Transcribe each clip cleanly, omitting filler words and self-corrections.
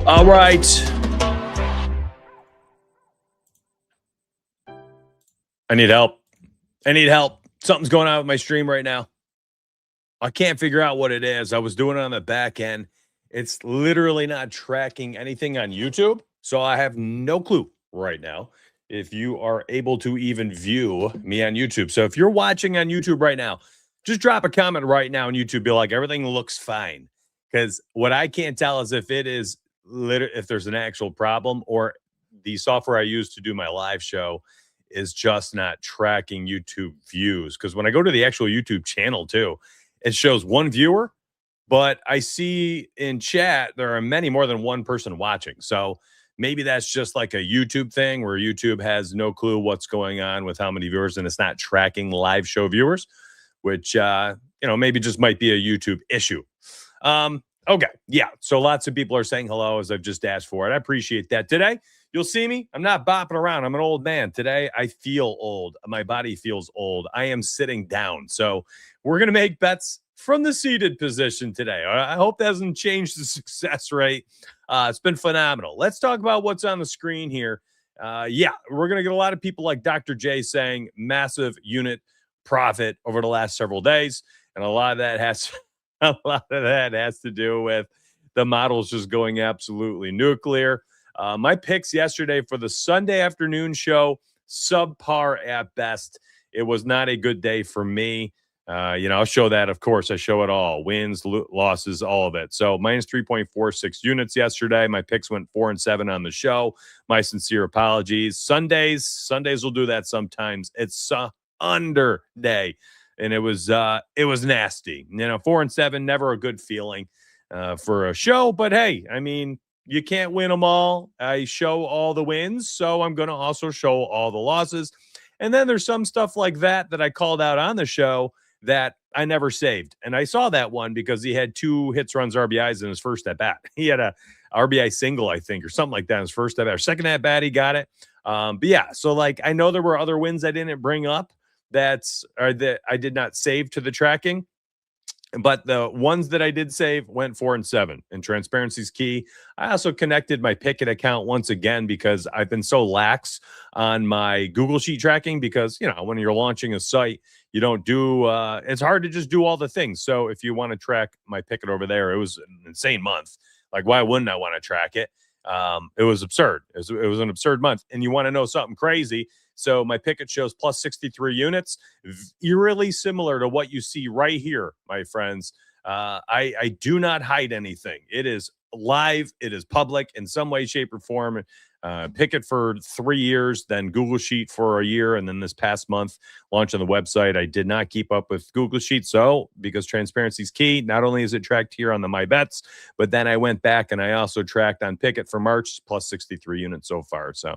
All right. I need help. Something's going on with my stream right now. I can't figure out what it is. I was doing it on the back end. It's literally not tracking anything on YouTube. So I have no clue right now if you are able to even view me on YouTube. So if you're watching on YouTube right now, just drop a comment right now on YouTube. Be like, everything looks fine. Because what I can't tell is if it is if there's an actual problem or the software I use to do my live show is just not tracking YouTube views. Because when I go to the actual YouTube channel too, it shows one viewer, but I see in chat there are many more than one person watching. So maybe that's just like a YouTube thing where YouTube has no clue what's going on with how many viewers and it's not tracking live show viewers, which maybe just might be a YouTube issue. Okay, yeah. So lots of people are saying hello as I've just asked for it. I appreciate that. Today, you'll see me. I'm not bopping around. I'm an old man. Today, I feel old. My body feels old. I am sitting down. So we're going to make bets from the seated position today. I hope that hasn't changed the success rate. It's been phenomenal. Let's talk about what's on the screen here. We're going to get a lot of people like Dr. J saying massive unit profit over the last several days. And a lot of that has to do with the models just going absolutely nuclear. My picks yesterday for the Sunday afternoon show, subpar at best. It was not a good day for me. I'll show that, of course. I show it all. Wins, losses, all of it. So minus 3.46 units yesterday. My picks went 4-7 on the show. My sincere apologies. Sundays will do that sometimes. It's under day. And it was nasty. 4-7, never a good feeling for a show. But hey, I mean, you can't win them all. I show all the wins, so I'm going to also show all the losses. And then there's some stuff like that I called out on the show that I never saved. And I saw that one because he had 2 hits, runs, RBIs in his first at bat. He had a RBI single, I think, or something like that in his first at bat. Or second at bat, he got it. But yeah, so like I know there were other wins I didn't bring up that I did not save to the tracking. But the ones that I did save went 4-7, and transparency is key. I also connected my Pickett account once again because I've been so lax on my Google Sheet tracking because, when you're launching a site, you don't do, it's hard to just do all the things. So if you want to track my Pickett over there, it was an insane month. Like, why wouldn't I want to track it? It was absurd. It was an absurd month. And you want to know something crazy. So my Pickett shows plus 63 units, eerily similar to what you see right here, my friends. I do not hide anything. It is live. It is public in some way, shape, or form. Pickett for 3 years, then Google Sheet for a year, and then this past month, launch on the website. I did not keep up with Google Sheet, so because transparency is key, not only is it tracked here on the My Bets, but then I went back and I also tracked on Pickett for March, plus 63 units so far. So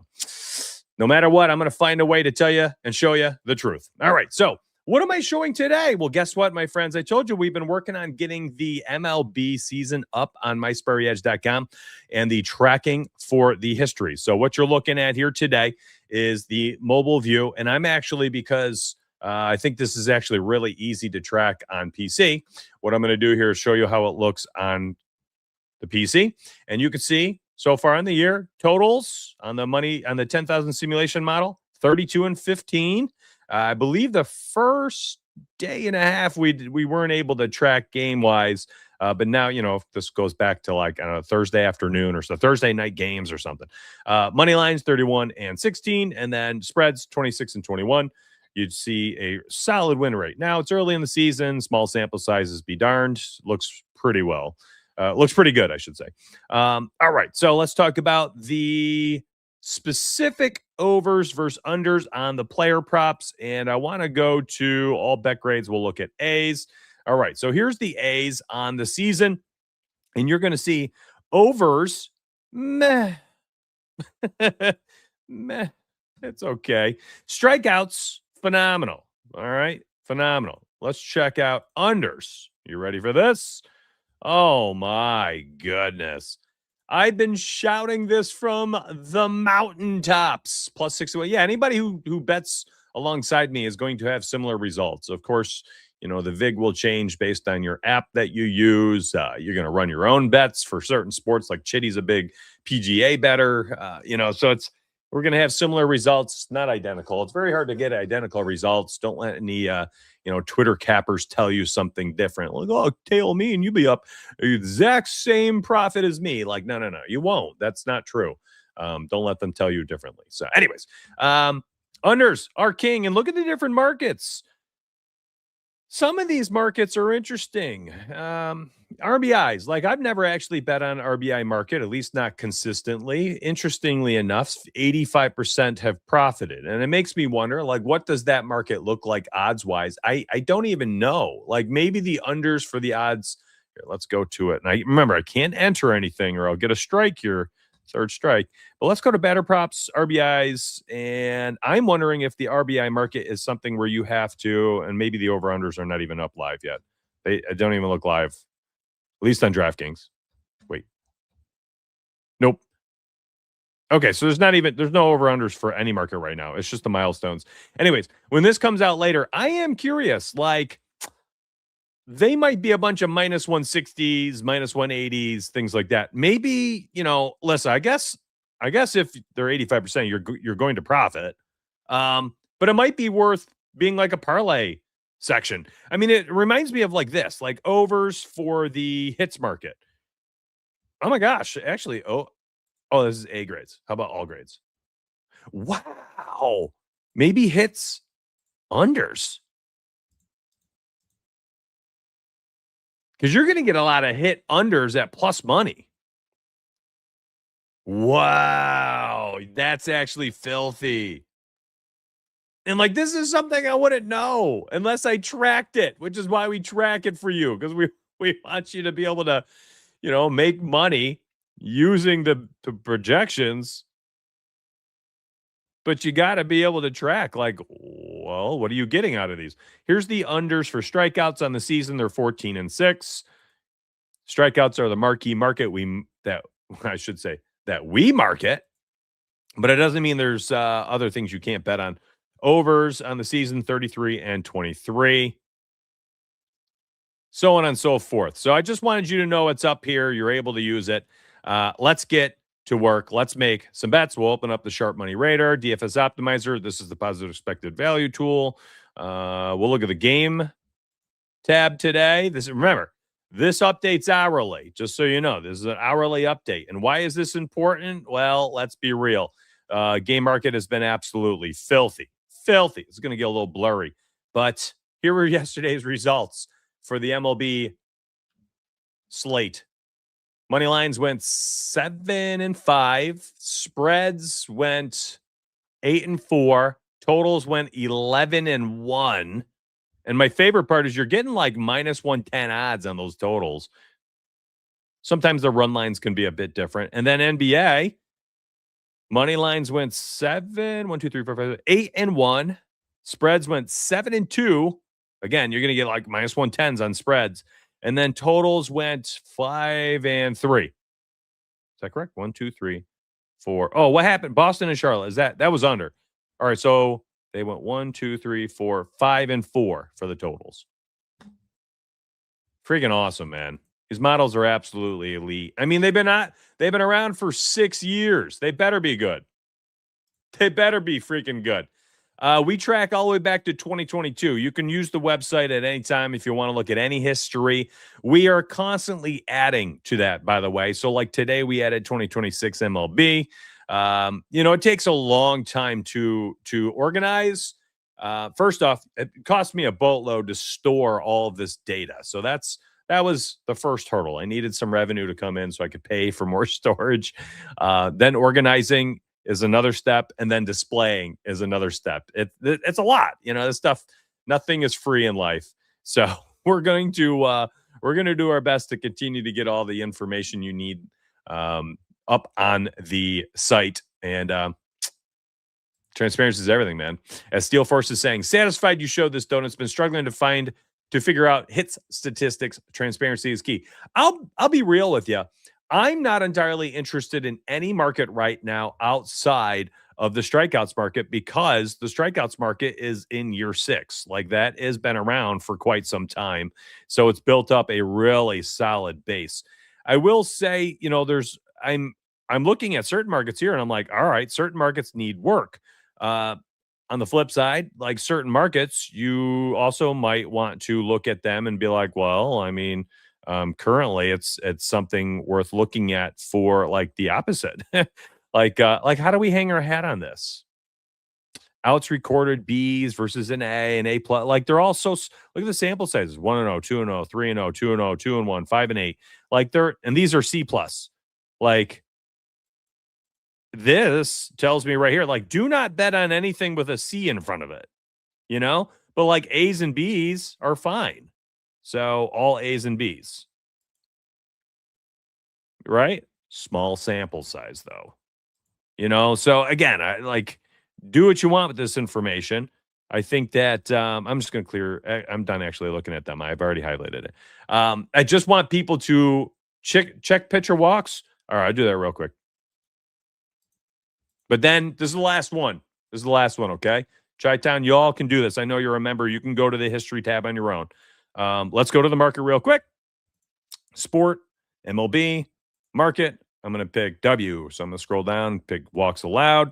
no matter what, I'm going to find a way to tell you and show you the truth. All right, so what am I showing today? Well, guess what, my friends? I told you we've been working on getting the MLB season up on mysprearyedge.com and the tracking for the history. So what you're looking at here today is the mobile view. And I'm actually, because I think this is actually really easy to track on PC, what I'm going to do here is show you how it looks on the PC. And you can see so far in the year, totals on the money on the 10,000 simulation model, 32-15. I believe the first day and a half we weren't able to track game-wise, but now, if this goes back to like, I don't know, Thursday afternoon or so, Thursday night games or something. Money lines, 31-16, and then spreads, 26-21. You'd see a solid win rate. Now, it's early in the season. Small sample sizes be darned. Looks pretty well. Looks pretty good, I should say. All right, so let's talk about the specific overs versus unders on the player props. And I want to go to all bet grades. We'll look at A's. All right, so here's the A's on the season. And you're going to see overs, meh. Meh. It's okay. Strikeouts, phenomenal. All right, phenomenal. Let's check out unders. You ready for this? Oh, my goodness. I've been shouting this from the mountaintops. Plus 61. Yeah, anybody who bets alongside me is going to have similar results. Of course, The VIG will change based on your app that you use. You're going to run your own bets for certain sports, like Chitty's a big PGA better. So we're going to have similar results, not identical. It's very hard to get identical results. Don't let any Twitter cappers tell you something different. Like, oh, tail me and you be up the exact same profit as me. Like, no, you won't. That's not true. Don't let them tell you differently. So, anyways, unders are king, and look at the different markets. Some of these markets are interesting. RBIs, like I've never actually bet on RBI market, at least not consistently. Interestingly enough, 85% have profited. And it makes me wonder, like, what does that market look like odds-wise? I don't even know. Like maybe the unders for the odds. Here, let's go to it. And remember, I can't enter anything or I'll get a strike here. Third strike. But let's go to batter props, RBIs, and I'm wondering if the RBI market is something where you have to, and maybe the over-unders are not even up live yet. They don't even look live, at least on DraftKings. Wait. Nope. Okay, so there's no over-unders for any market right now. It's just the milestones. Anyways, when this comes out later, I am curious, like, they might be a bunch of minus 160s, minus 180s, things like that. Maybe, listen, I guess if they're 85%, you're going to profit. But it might be worth being like a parlay section. I mean, it reminds me of like this, like overs for the hits market. Oh my gosh, actually, this is A grades. How about all grades? Wow. Maybe hits unders. Because you're going to get a lot of hit unders at plus money. Wow. That's actually filthy. And like, this is something I wouldn't know unless I tracked it, which is why we track it for you. Because we want you to be able to, make money using the projections. But you got to be able to track, like, well, what are you getting out of these? Here's the unders for strikeouts on the season. They're 14-6. Strikeouts are the marquee market that we market, but it doesn't mean there's other things you can't bet on. Overs on the season, 33-23. So on and so forth. So I just wanted you to know it's up here. You're able to use it. Let's get to work. Let's make some bets. We'll open up the Sharp Money Radar, DFS Optimizer. This is the positive expected value tool. We'll look at the game tab today. Remember, this updates hourly, just so you know. This is an hourly update. And why is this important? Well, let's be real. Game market has been absolutely filthy. Filthy. It's going to get a little blurry. But here were yesterday's results for the MLB slate. Money lines went 7-5. Spreads went 8-4. Totals went 11-1. And my favorite part is you're getting like minus 110 odds on those totals. Sometimes the run lines can be a bit different. And then NBA, money lines went 8-1. Spreads went 7-2. Again, you're going to get like minus 110s on spreads. And then totals went 5-3. Is that correct? 1, 2, 3, 4. Oh, what happened? Boston and Charlotte. That was under. All right, so they went 1, 2, 3, 4, 5-4 for the totals. Freaking awesome, man. These models are absolutely elite. I mean, they've been around for 6 years. They better be good. They better be freaking good. We track all the way back to 2022. You can use the website at any time if you want to look at any history. We are constantly adding to that, by the way. So like today, we added 2026 MLB. It takes a long time to organize. First off, it cost me a boatload to store all of this data. So that was the first hurdle. I needed some revenue to come in so I could pay for more storage. Then organizing is another step, and then displaying is another step. It's a lot, this stuff. Nothing is free in life. So we're going to do our best to continue to get all the information you need up on the site. And transparency is everything, man. As Steel Force is saying, satisfied you showed this donut's been struggling to figure out hits statistics. Transparency is key. I'll be real with you. I'm not entirely interested in any market right now outside of the strikeouts market, because the strikeouts market is in year 6. Like, that has been around for quite some time. So it's built up a really solid base. I will say, I'm looking at certain markets here and I'm like, all right, certain markets need work. On the flip side, like, certain markets, you also might want to look at them and be like, well, I mean, currently it's something worth looking at for, like, the opposite. Like, how do we hang our hat on this? Outs recorded, Bs versus an A and A plus. Like, they're all so. Look at the sample sizes: 1-0, 2-0, 3-0, 2-0, 2-1, 5-8. Like, and these are C plus. Like, this tells me right here, like, do not bet on anything with a C in front of it. But, like, A's and B's are fine. So all A's and B's, right? Small sample size, though. So again, I like, do what you want with this information. I think that I'm just going to clear. I'm done actually looking at them. I've already highlighted it. I just want people to check pitcher walks. All right, I'll do that real quick. But then this is the last one. Okay? Chi-Town, you all can do this. I know you're a member. You can go to the history tab on your own. Let's go to the market real quick. Sport, MLB, market. I'm going to pick W. So I'm going to scroll down, pick walks allowed.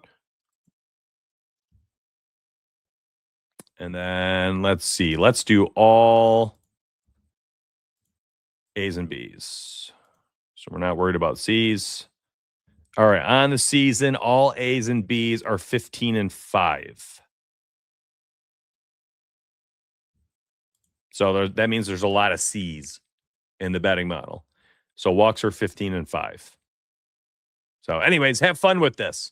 And then let's see. Let's do all A's and B's. So we're not worried about C's. All right. On the season, all A's and B's are 15-5. So that means there's a lot of C's in the betting model. So walks are 15-5. So anyways, have fun with this.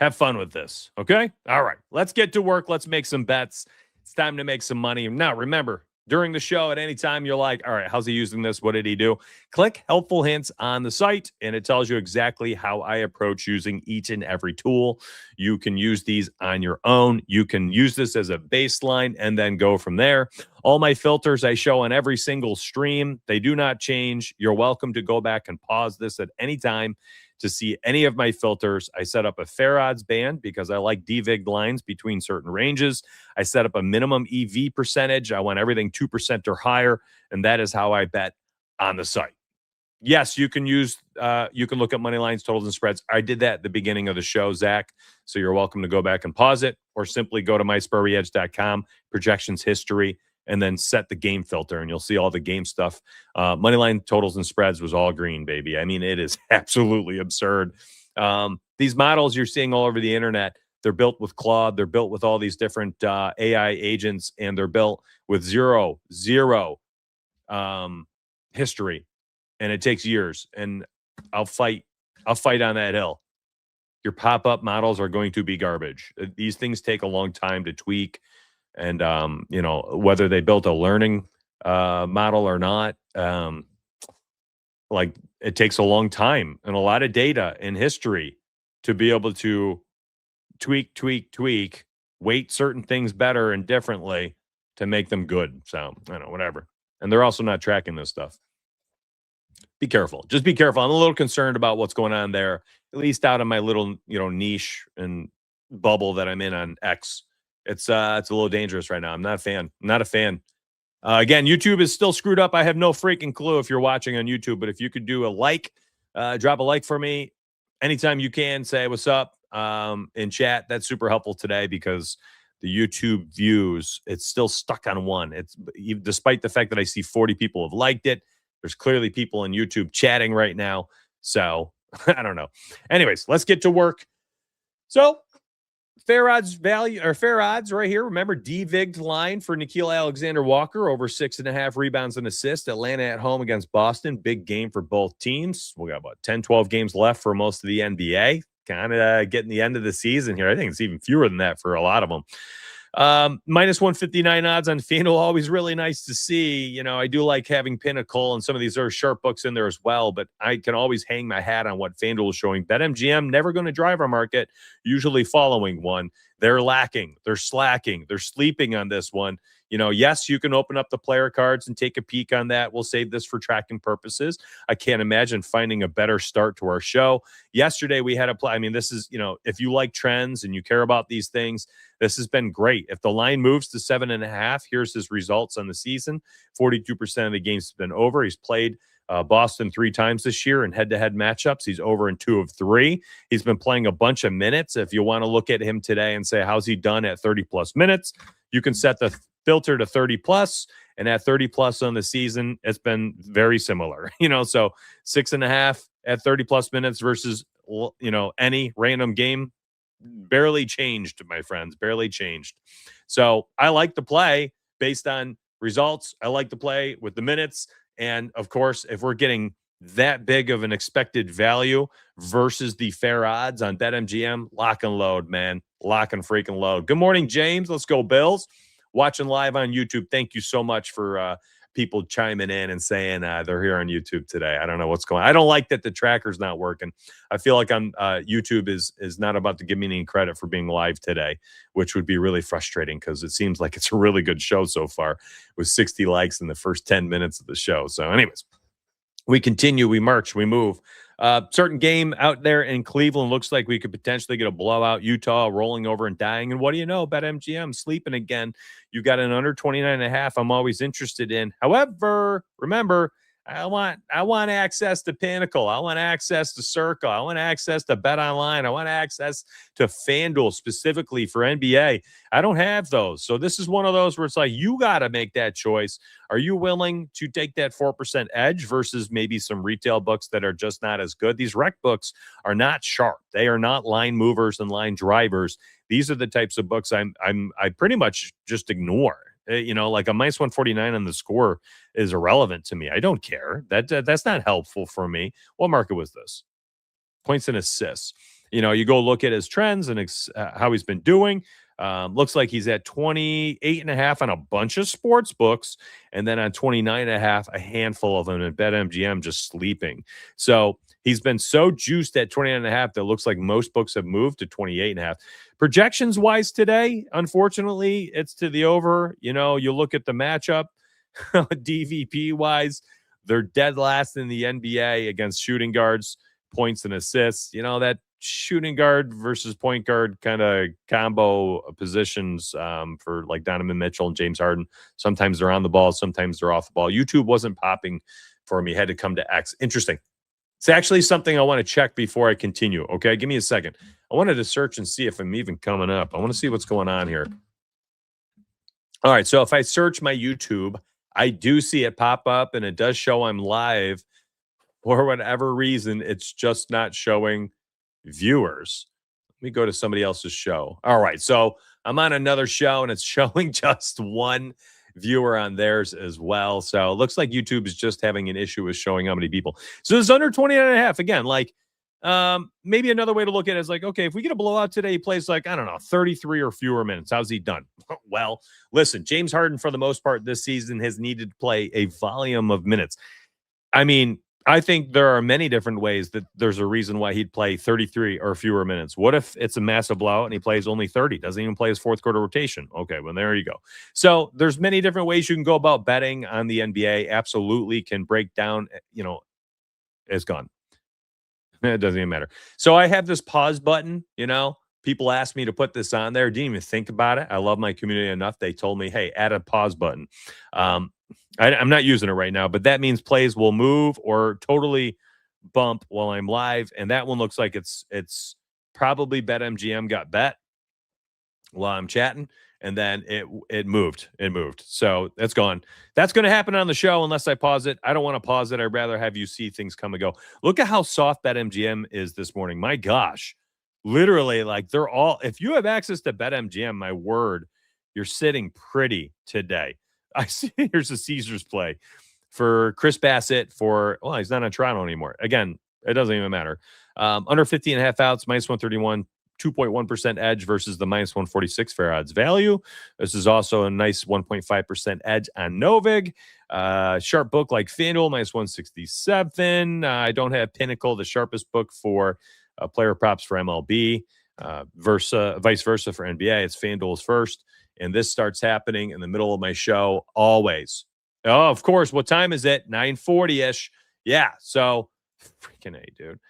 Okay? All right. Let's get to work. Let's make some bets. It's time to make some money. Now, remember, during the show, at any time, you're like, all right, how's he using this? What did he do? Click helpful hints on the site, and it tells you exactly how I approach using each and every tool. You can use these on your own. You can use this as a baseline and then go from there. All my filters I show on every single stream. They do not change. You're welcome to go back and pause this at any time to see any of my filters. I set up a fair odds band because I like DVIG lines between certain ranges. I set up a minimum EV percentage. I want everything 2% or higher, and that is how I bet on the site. Yes, you can use, you can look at money lines, totals, and spreads. I did that at the beginning of the show, Zach, so you're welcome to go back and pause it, or simply go to myspurryedge.com, projections history, and then set the game filter, and you'll see all the game stuff. Moneyline, totals, and spreads was all green, baby. I mean, it is absolutely absurd. These models you're seeing all over the internet, they're built with Claude. They're built with all these different AI agents, and they're built with zero history, and it takes years. And I'll fight on that hill. Your pop-up models are going to be garbage. These things take a long time to tweak. And, whether they built a learning model or not, like, it takes a long time and a lot of data and history to be able to tweak, weight certain things better and differently to make them good. So, I don't know, whatever. And they're also not tracking this stuff. Be careful. Just be careful. I'm a little concerned about what's going on there, at least out of my little, niche and bubble that I'm in on X. It's a little dangerous right now. I'm not a fan. Again, YouTube is still screwed up. I have no freaking clue if you're watching on YouTube, but if you could do a like, drop a like for me anytime you can, say what's up in chat. That's super helpful today because the YouTube views, it's still stuck on 1. It's despite the fact that I see 40 people have liked it. There's clearly people on YouTube chatting right now. So I don't know. Anyways, let's get to work. So fair odds right here. Remember, DVIG'd line for Nikhil Alexander-Walker over 6.5 rebounds and assists. Atlanta at home against Boston. Big game for both teams. We got about 10, 12 games left for most of the NBA. Kind of getting the end of the season here. I think it's even fewer than that for a lot of them. Minus 159 odds on FanDuel, always really nice to see. I do like having Pinnacle and some of these other sharp books in there as well, but I can always hang my hat on what FanDuel is showing. BetMGM, never going to drive our market, usually following one. They're lacking. They're slacking. They're sleeping on this one. Yes, you can open up the player cards and take a peek on that. We'll save this for tracking purposes. I can't imagine finding a better start to our show. Yesterday, we had a play. I mean, this is, if you like trends and you care about these things, this has been great. If the line moves to 7.5, here's his results on the season. 42% of the games have been over. He's played Boston 3 times this year in head-to-head matchups. He's over in 2 of 3. He's been playing a bunch of minutes. If you want to look at him today and say, how's he done at 30-plus minutes, you can set the filter to 30-plus, and at 30-plus on the season, it's been very similar. So 6.5 at 30-plus minutes versus, any random game, barely changed, my friends, barely changed. So I like the play based on results. I like to play with the minutes. And of course, if we're getting that big of an expected value versus the fair odds on BetMGM, lock and load, man. Lock and freaking load. Good morning, James. Let's go, Bills. Watching live on YouTube. Thank you so much for people chiming in and saying they're here on YouTube today. I don't know what's going on. I don't like that the tracker's not working. I feel like YouTube is not about to give me any credit for being live today, which would be really frustrating because it seems like it's a really good show so far with 60 likes in the first 10 minutes of the show. So anyways, we continue, we march, we move. Certain game out there in Cleveland looks like we could potentially get a blowout. Utah rolling over and dying. And what do you know? BetMGM sleeping again. You got an under 29.5. I'm always interested in. However, remember, I want access to Pinnacle. I want access to Circle. I want access to Bet Online. I want access to FanDuel specifically for NBA. I don't have those. So this is one of those where it's like, you got to make that choice. Are you willing to take that 4% edge versus maybe some retail books that are just not as good? These rec books are not sharp. They are not line movers and line drivers. These are the types of books I pretty much just ignore. Like a minus 149 on the score is irrelevant to me. I don't care. That's not helpful for me. What market was this? Points and assists. You go look at his trends and how he's been doing. Looks like he's at 28.5 on a bunch of sports books, and then on 29.5, a handful of them at BetMGM just sleeping. So he's been so juiced at 29.5 that looks like most books have moved to 28.5. Projections wise today, unfortunately, it's to the over. You look at the matchup, DVP wise, they're dead last in the NBA against shooting guards, points and assists. That shooting guard versus point guard kind of combo positions for like Donovan Mitchell and James Harden. Sometimes they're on the ball, sometimes they're off the ball. YouTube wasn't popping for me. Had to come to X. Interesting. It's actually something I want to check before I continue. Okay, give me a second. I wanted to search and see if I'm even coming up. I want to see what's going on here. All right, so if I search my YouTube, I do see it pop up, and it does show I'm live. For whatever reason, it's just not showing viewers. Let me go to somebody else's show. All right, so I'm on another show, and it's showing just one viewer on theirs as well. So it looks like YouTube is just having an issue with showing how many people. So it's under 29.5. Again, like maybe another way to look at it is like, okay, if we get a blowout today, he plays like, I don't know, 33 or fewer minutes. How's he done? Well, listen, James Harden, for the most part this season, has needed to play a volume of minutes. I mean, I think there are many different ways that there's a reason why he'd play 33 or fewer minutes. What if it's a massive blowout and he plays only 30, doesn't even play his fourth quarter rotation? Okay, well, there you go. So there's many different ways you can go about betting on the NBA. Absolutely can break down, it's gone. It doesn't even matter. So I have this pause button, people asked me to put this on there. Didn't even think about it. I love my community enough. They told me, hey, add a pause button. I'm not using it right now, but that means plays will move or totally bump while I'm live. And that one looks like it's probably BetMGM got bet while I'm chatting. And then it moved. It moved. So that's gone. That's going to happen on the show unless I pause it. I don't want to pause it. I'd rather have you see things come and go. Look at how soft BetMGM is this morning. My gosh. Literally, like they're all, if you have access to BetMGM, my word, you're sitting pretty today. I see here's a Caesars play for Chris Bassett he's not on Toronto anymore. Again, it doesn't even matter. Under 50.5 outs, minus 131, 2.1% edge versus the minus 146 fair odds value. This is also a nice 1.5% edge on Novig. Sharp book like FanDuel, minus 167. I don't have Pinnacle, the sharpest book for player props for MLB. Vice versa for NBA. It's FanDuel's first. And this starts happening in the middle of my show always. Oh, of course. What time is it? 9:40-ish. Yeah. So freaking A, dude.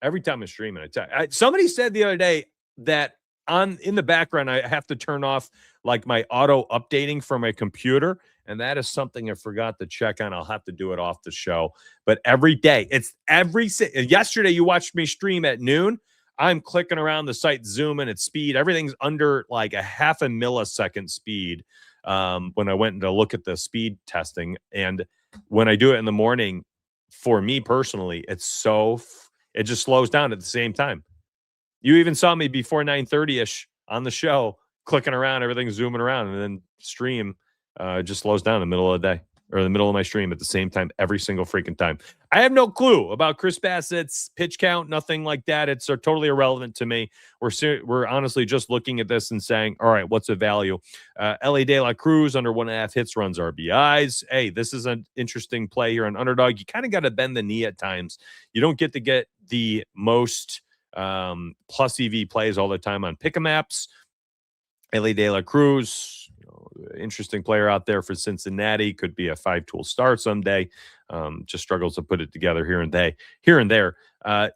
Every time I'm streaming, somebody said the other day that in the background, I have to turn off like my auto updating from my computer. And that is something I forgot to check on. I'll have to do it off the show. But every day, yesterday you watched me stream at noon. I'm clicking around the site, zooming at speed. Everything's under like a half a millisecond speed when I went to look at the speed testing. And when I do it in the morning, for me personally, it just slows down at the same time. You even saw me before 9:30-ish on the show, clicking around, everything's zooming around, and then stream just slows down in the middle of the day or in the middle of my stream at the same time every single freaking time. I have no clue about Chris Bassett's pitch count, nothing like that. It's totally irrelevant to me. We're honestly just looking at this and saying, all right, what's the value? L.A. De La Cruz under 1.5 hits, runs, RBIs. Hey, this is an interesting play here on Underdog. You kind of got to bend the knee at times. You don't get the most plus EV plays all the time on pick 'em apps. L.A. De La Cruz, interesting player out there for Cincinnati, could be a 5-tool start someday. Just struggles to put it together here and there.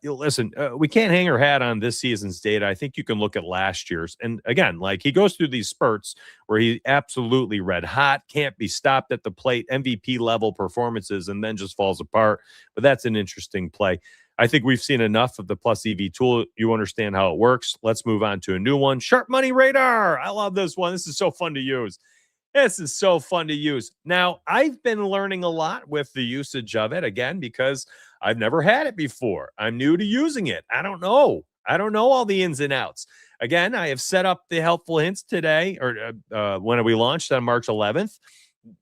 Listen, we can't hang our hat on this season's data. I think you can look at last year's. And again, like he goes through these spurts where he absolutely red hot, can't be stopped at the plate, MVP level performances, and then just falls apart. But that's an interesting play. I think we've seen enough of the plus EV tool. You understand how it works. Let's move on to a new one. Sharp Money Radar. I love this one. This is so fun to use. Now, I've been learning a lot with the usage of it, again, because I've never had it before. I'm new to using it. I don't know all the ins and outs. Again, I have set up the helpful hints today, or when we launched on March 11th,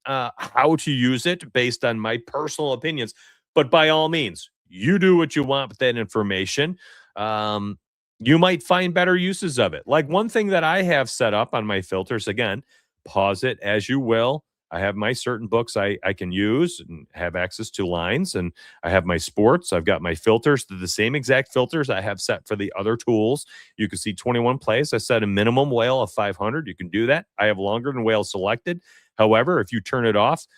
how to use it based on my personal opinions. But by all means, you do what you want with that information. You might find better uses of it. Like one thing that I have set up on my filters, again, pause it as you will. I have my certain books I can use and have access to lines, and I have my sports. I've got my filters, the same exact filters I have set for the other tools. You can see 21 plays. I set a minimum whale of 500. You can do that. I have longer than whale selected. However, if you turn it off,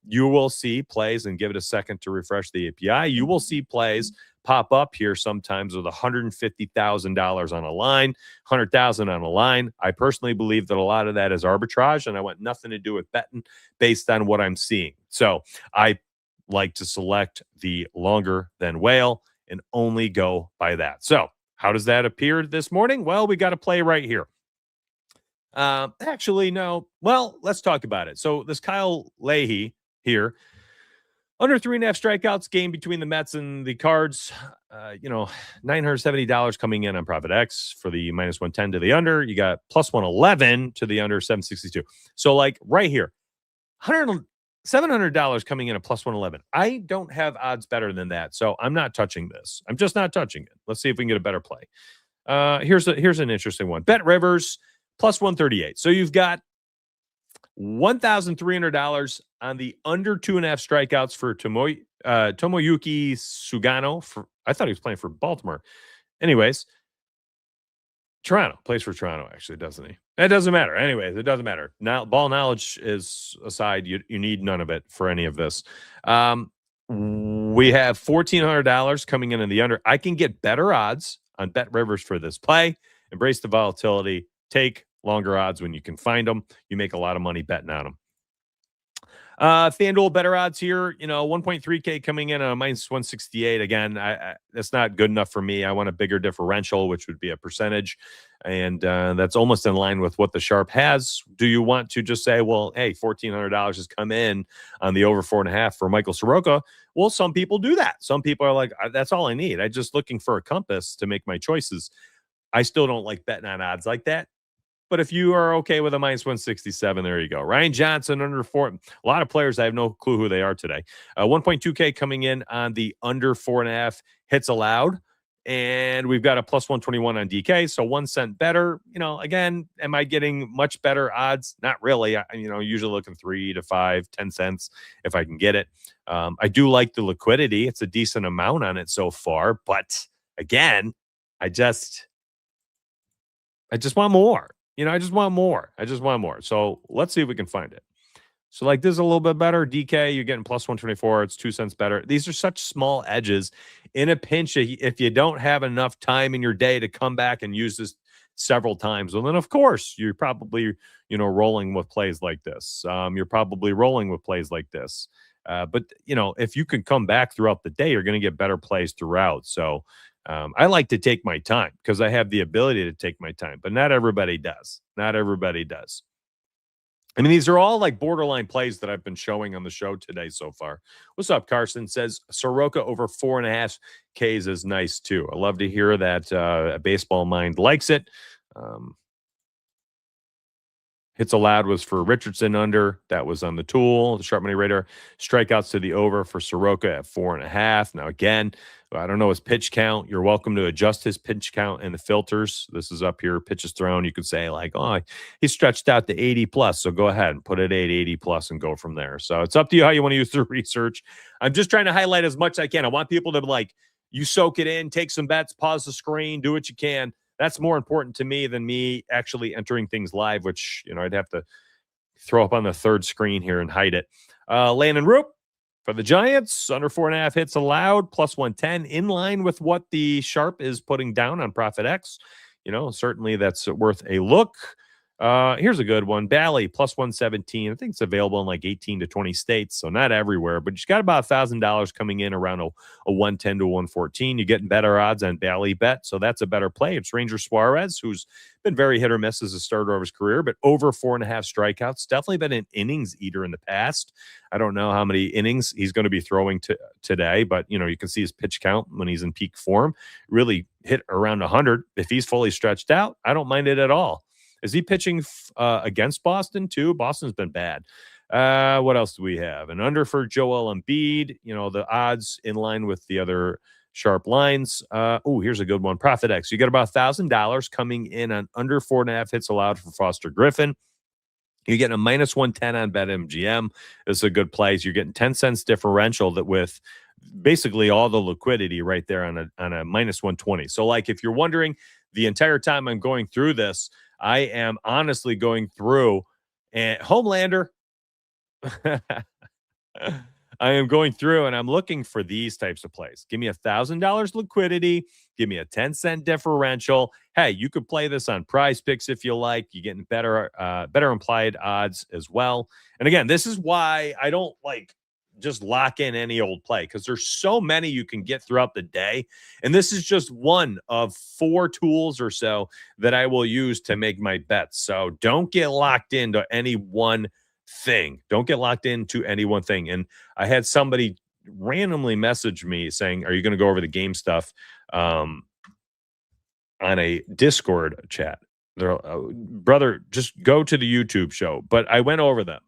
you will see plays, and give it a second to refresh the API. You will see plays pop up here sometimes with $150,000 on a line, $100,000 on a line. I personally believe that a lot of that is arbitrage, and I want nothing to do with betting based on what I'm seeing. So I like to select the longer than whale and only go by that. So how does that appear this morning? Well, we got a play right here. Actually, no. Well, let's talk about it. So this Kyle Leahy here, under 3.5 strikeouts, game between the Mets and the Cards. $970 coming in on Profit X for the -110 to the under. You got +111 to the under, 762. So like right here, $700 coming in at +111. I don't have odds better than that, so I'm not touching this. I'm just not touching it. Let's see if we can get a better play. Here's an interesting one. Bet Rivers +138. So you've got $1,300 on the under 2.5 strikeouts for Tomoyuki Sugano. I thought he was playing for Baltimore. Anyways, Toronto. Plays for Toronto, actually, doesn't he? It doesn't matter. Anyways, it doesn't matter. Now, ball knowledge is aside. You need none of it for any of this. We have $1,400 coming in the under. I can get better odds on Bet Rivers for this play. Embrace the volatility. Take longer odds when you can find them. You make a lot of money betting on them. FanDuel better odds here, 1.3K coming in on a -168. Again, that's not good enough for me. I want a bigger differential, which would be a percentage. And that's almost in line with what the Sharp has. Do you want to just say, well, hey, $1,400 has come in on the over 4.5 for Michael Soroka? Well, some people do that. Some people are like, that's all I need. I'm just looking for a compass to make my choices. I still don't like betting on odds like that. But if you are okay with a -167, there you go. Ryan Johnson under 4. A lot of players, I have no clue who they are today. 1.2K coming in on the under 4.5 hits allowed. And we've got a +121 on DK. So 1 cent better. Again, am I getting much better odds? Not really. Usually looking 3 to 5, 10 cents if I can get it. I do like the liquidity. It's a decent amount on it so far. But again, I just want more. I just want more. I just want more. So let's see if we can find it. So like this is a little bit better. DK, you're getting plus 124. It's 2 cents better. These are such small edges. In a pinch, if you don't have enough time in your day to come back and use this several times, well, then of course you're probably, rolling with plays like this. You're probably rolling with plays like this. But if you can come back throughout the day, you're going to get better plays throughout. So I like to take my time because I have the ability to take my time, but not everybody does. Not everybody does. I mean, these are all like borderline plays that I've been showing on the show today so far. What's up, Carson? Says Soroka over 4.5 Ks is nice too. I love to hear that a baseball mind likes it. Hits allowed was for Richardson under. That was on the tool. The sharp money radar. Strikeouts to the over for Soroka at 4.5. Now, again, I don't know his pitch count. You're welcome to adjust his pitch count in the filters. This is up here. Pitches thrown. You could say like, oh, he's stretched out to 80 plus. So go ahead and put it at 80 plus and go from there. So it's up to you how you want to use the research. I'm just trying to highlight as much as I can. I want people to like, you soak it in, take some bets, pause the screen, do what you can. That's more important to me than me actually entering things live, which, I'd have to throw up on the third screen here and hide it. Landon Roop for the Giants, under 4.5 hits allowed, plus 110, in line with what the Sharp is putting down on Profit X. Certainly that's worth a look. Here's a good one. Bally, plus 117. I think it's available in like 18 to 20 states, so not everywhere, but you got about $1,000 coming in around a 110 to 114. You're getting better odds on Bally Bet, so that's a better play. It's Ranger Suarez, who's been very hit or miss as a starter of his career, but over 4.5 strikeouts. Definitely been an innings eater in the past. I don't know how many innings he's going to be throwing today, but, you can see his pitch count when he's in peak form. Really hit around 100. If he's fully stretched out, I don't mind it at all. Is he pitching against Boston too? Boston's been bad. What else do we have? An under for Joel Embiid. The odds in line with the other sharp lines. Here's a good one. Profit X. You got about $1,000 coming in on under 4.5 hits allowed for Foster Griffin. You're getting a minus 110 on BetMGM. This is a good place. You're getting 10 cents differential that with basically all the liquidity right there on a minus 120. So like if you're wondering, the entire time I'm going through this, I am honestly going through and Homelander. I am going through and I'm looking for these types of plays. Give me $1,000 liquidity. Give me a 10-cent differential. Hey, you could play this on Prize Picks if you like. You're getting better implied odds as well. And again, this is why I don't like just lock in any old play because there's so many you can get throughout the day. And this is just one of 4 tools or so that I will use to make my bets. So don't get locked into any one thing. Don't get locked into any one thing. And I had somebody randomly message me saying, are you going to go over the game stuff on a Discord chat? Brother, just go to the YouTube show. But I went over them.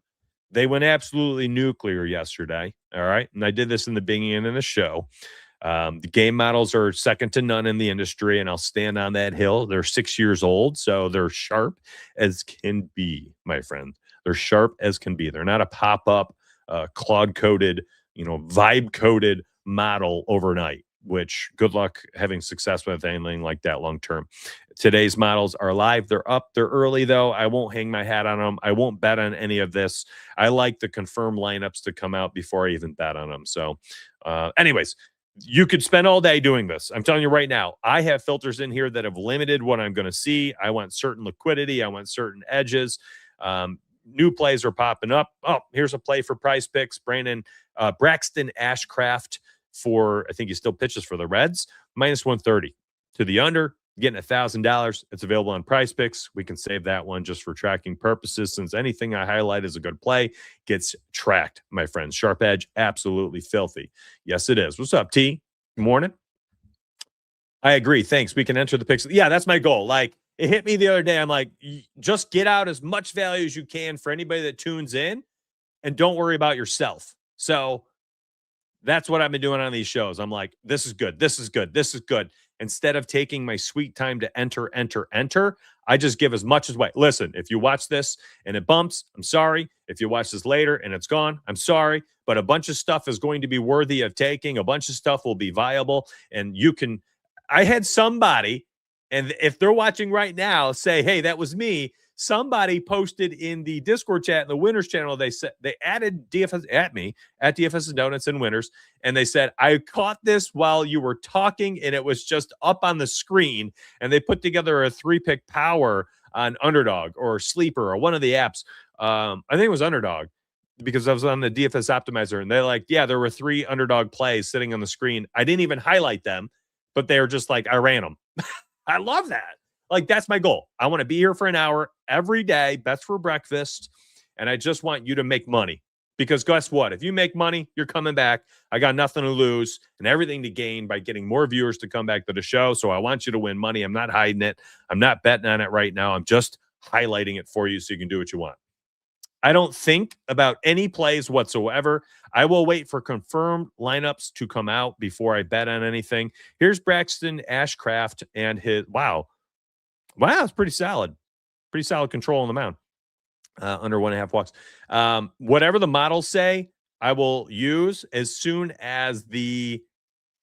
They went absolutely nuclear yesterday. All right. And I did this in the beginning of the show. The game models are second to none in the industry, and I'll stand on that hill. They're 6 years old, so they're sharp as can be, my friend. They're sharp as can be. They're not a pop-up, cloud-coded, vibe-coded model overnight, which good luck having success with anything like that long-term. Today's models are live. They're up. They're early, though. I won't hang my hat on them. I won't bet on any of this. I like the confirmed lineups to come out before I even bet on them. So anyways, you could spend all day doing this. I'm telling you right now, I have filters in here that have limited what I'm going to see. I want certain liquidity. I want certain edges. New plays are popping up. Oh, here's a play for Prize Picks. Braxton Ashcraft for, I think he still pitches for the Reds, minus 130 to the under, getting $1,000. It's available on Prize Picks. We can save that one just for tracking purposes, since anything I highlight as a good play gets tracked, my friends. Sharp edge, absolutely filthy. Yes, it is. What's up, T? Good morning. I agree. Thanks. We can enter the picks. Yeah, that's my goal. Like, it hit me the other day. I'm like, just get out as much value as you can for anybody that tunes in, and don't worry about yourself. So that's what I've been doing on these shows. I'm like, this is good. This is good. This is good. Instead of taking my sweet time to enter, I just give as much as way. Listen, if you watch this and it bumps, I'm sorry. If you watch this later and it's gone, I'm sorry. But a bunch of stuff is going to be worthy of taking. A bunch of stuff will be viable. And you can, I had somebody, and if they're watching right now, say, hey, that was me. somebody posted in the Discord chat in the winners channel, they said they added DFS at me at DFS and Donuts and winners, and they said, I caught this while you were talking, and it was just up on the screen, and they put together a 3-pick power on Underdog or Sleeper or one of the apps. I think it was Underdog, because I was on the DFS optimizer, and they're like, yeah, there were 3 Underdog plays sitting on the screen. I didn't even highlight them, but they were just like, I ran them. I love that. Like, that's my goal. I want to be here for an hour every day, best for breakfast, and I just want you to make money. Because guess what? If you make money, you're coming back. I got nothing to lose and everything to gain by getting more viewers to come back to the show. So I want you to win money. I'm not hiding it. I'm not betting on it right now. I'm just highlighting it for you so you can do what you want. I don't think about any plays whatsoever. I will wait for confirmed lineups to come out before I bet on anything. Here's Braxton Ashcraft and his wow, it's pretty solid. Pretty solid control on the mound. Under 1.5 walks. Whatever the models say, I will use as soon as the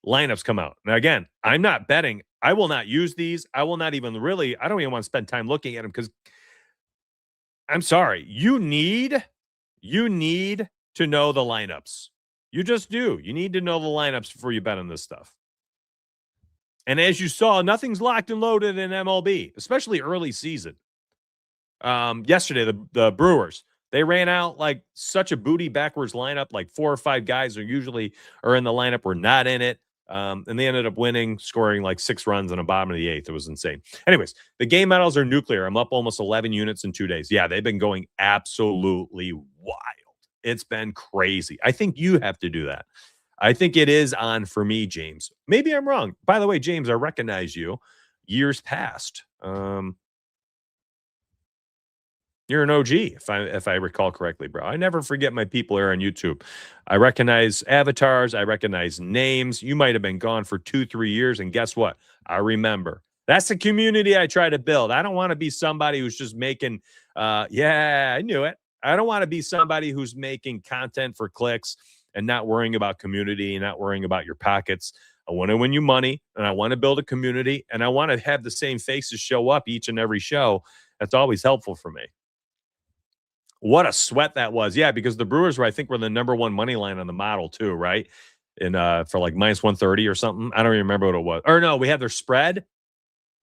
lineups come out. Now, again, I'm not betting. I will not use these. I will not even really, I don't even want to spend time looking at them because I'm sorry. You need to know the lineups. You just do. You need to know the lineups before you bet on this stuff. And as you saw, nothing's locked and loaded in MLB, especially early season. Yesterday, the Brewers, they ran out like such a booty backwards lineup. Like 4 or 5 guys are in the lineup, were not in it. And they ended up winning, scoring like 6 runs in the bottom of the 8th. It was insane. Anyways, the game medals are nuclear. I'm up almost 11 units in 2 days. Yeah, they've been going absolutely wild. It's been crazy. I think you have to do that. I think it is on for me, James. Maybe I'm wrong. By the way, James, I recognize you years past. You're an OG, if I recall correctly, bro. I never forget my people here on YouTube. I recognize avatars. I recognize names. You might have been gone for 2-3 years, and guess what? I remember. That's the community I try to build. I don't want to be somebody who's just making, yeah, I knew it. I don't want to be somebody who's making content for clicks and not worrying about community and not worrying about your pockets. I want to win you money, and I want to build a community, and I want to have the same faces show up each and every show. That's always helpful for me. What a sweat that was. Yeah, because the Brewers were the number 1 money line on the model too, right? And for like -130 or something. I don't even remember what it was. Or no, we had their spread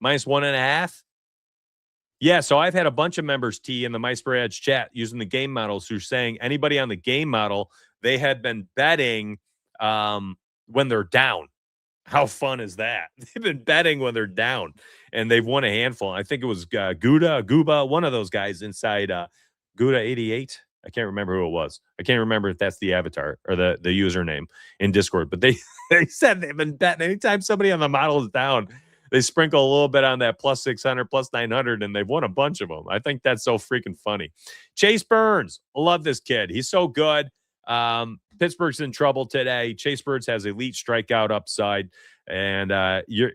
-1.5. Yeah, so I've had a bunch of members, T, in the MySpread Edge chat using the game models who're saying anybody on the game model, they had been betting when they're down. How fun is that? They've been betting when they're down, and they've won a handful. I think it was Guba, one of those guys inside Gouda 88. I can't remember who it was. I can't remember if that's the avatar or the username in Discord, but they said they've been betting anytime somebody on the model is down, they sprinkle a little bit on that +600, +900, and they've won a bunch of them. I think that's so freaking funny. Chase Burns, I love this kid. He's so good. Pittsburgh's in trouble today. Chase Burns has elite strikeout upside. And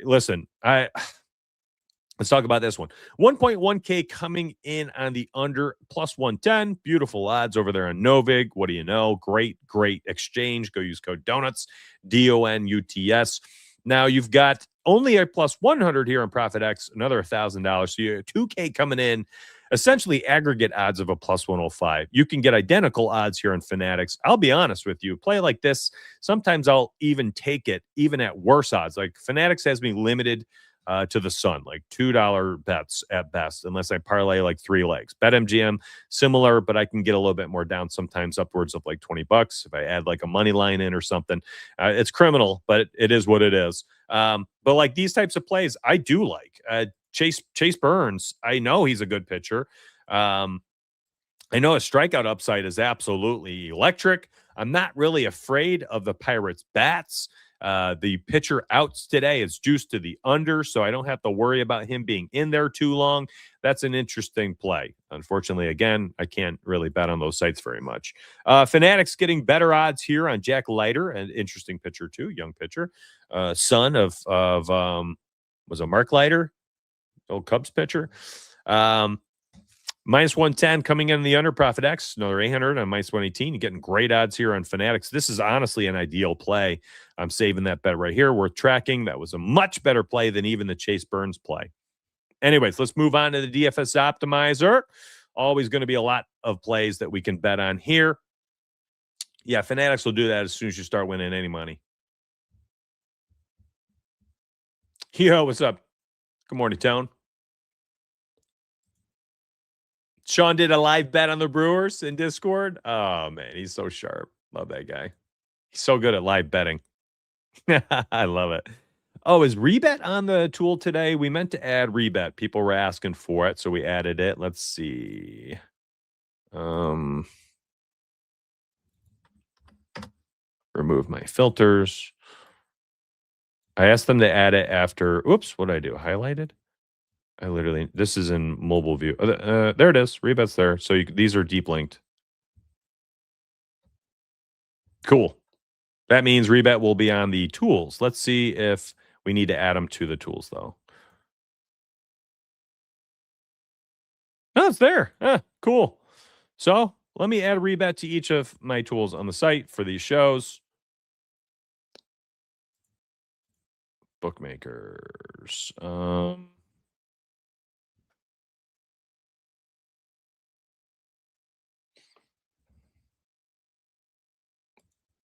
listen, let's talk about this one. 1.1K coming in on the under +110. Beautiful odds over there on Novig. What do you know? Great exchange. Go use code DONUTS, DONUTS. Now you've got only a +100 here on ProfitX, another $1,000. So you have 2K coming in, essentially aggregate odds of a +105. You can get identical odds here on Fanatics. I'll be honest with you, play like this, sometimes I'll even take it, even at worse odds. Like Fanatics has me limited to the sun, like $2 bets at best, unless I parlay like 3 legs. BetMGM, similar, but I can get a little bit more down, sometimes upwards of like $20 if I add like a money line in or something. It's criminal, but it is what it is. But like these types of plays, I do like. Chase Burns, I know he's a good pitcher. I know his strikeout upside is absolutely electric. I'm not really afraid of the Pirates' bats. The pitcher outs today is juiced to the under, so I don't have to worry about him being in there too long. That's an interesting play. Unfortunately, again, I can't really bet on those sites very much. Fanatics getting better odds here on Jack Leiter, an interesting pitcher too, young pitcher, son of was a Mark Leiter, old Cubs pitcher. -110 coming in the under ProfitX, another 800 on -118. You're getting great odds here on Fanatics. This is honestly an ideal play. I'm saving that bet right here. Worth tracking. That was a much better play than even the Chase Burns play. Anyways, let's move on to the DFS optimizer. Always going to be a lot of plays that we can bet on here. Yeah, Fanatics will do that as soon as you start winning any money. Yo, what's up? Good morning, Tone. Sean did a live bet on the Brewers in Discord. Oh, man, he's so sharp. Love that guy. He's so good at live betting. I love it. Oh, is rebet on the tool today? We meant to add rebet. People were asking for it, so we added it. Let's see. Remove my filters. I asked them to add it after. Oops, what did I do? Highlighted? I literally, this is in mobile view. There it is. Rebet's there. So these are deep linked. Cool. That means rebet will be on the tools. Let's see if we need to add them to the tools, though. Oh, it's there. Cool. So let me add rebet to each of my tools on the site for these shows. Bookmakers.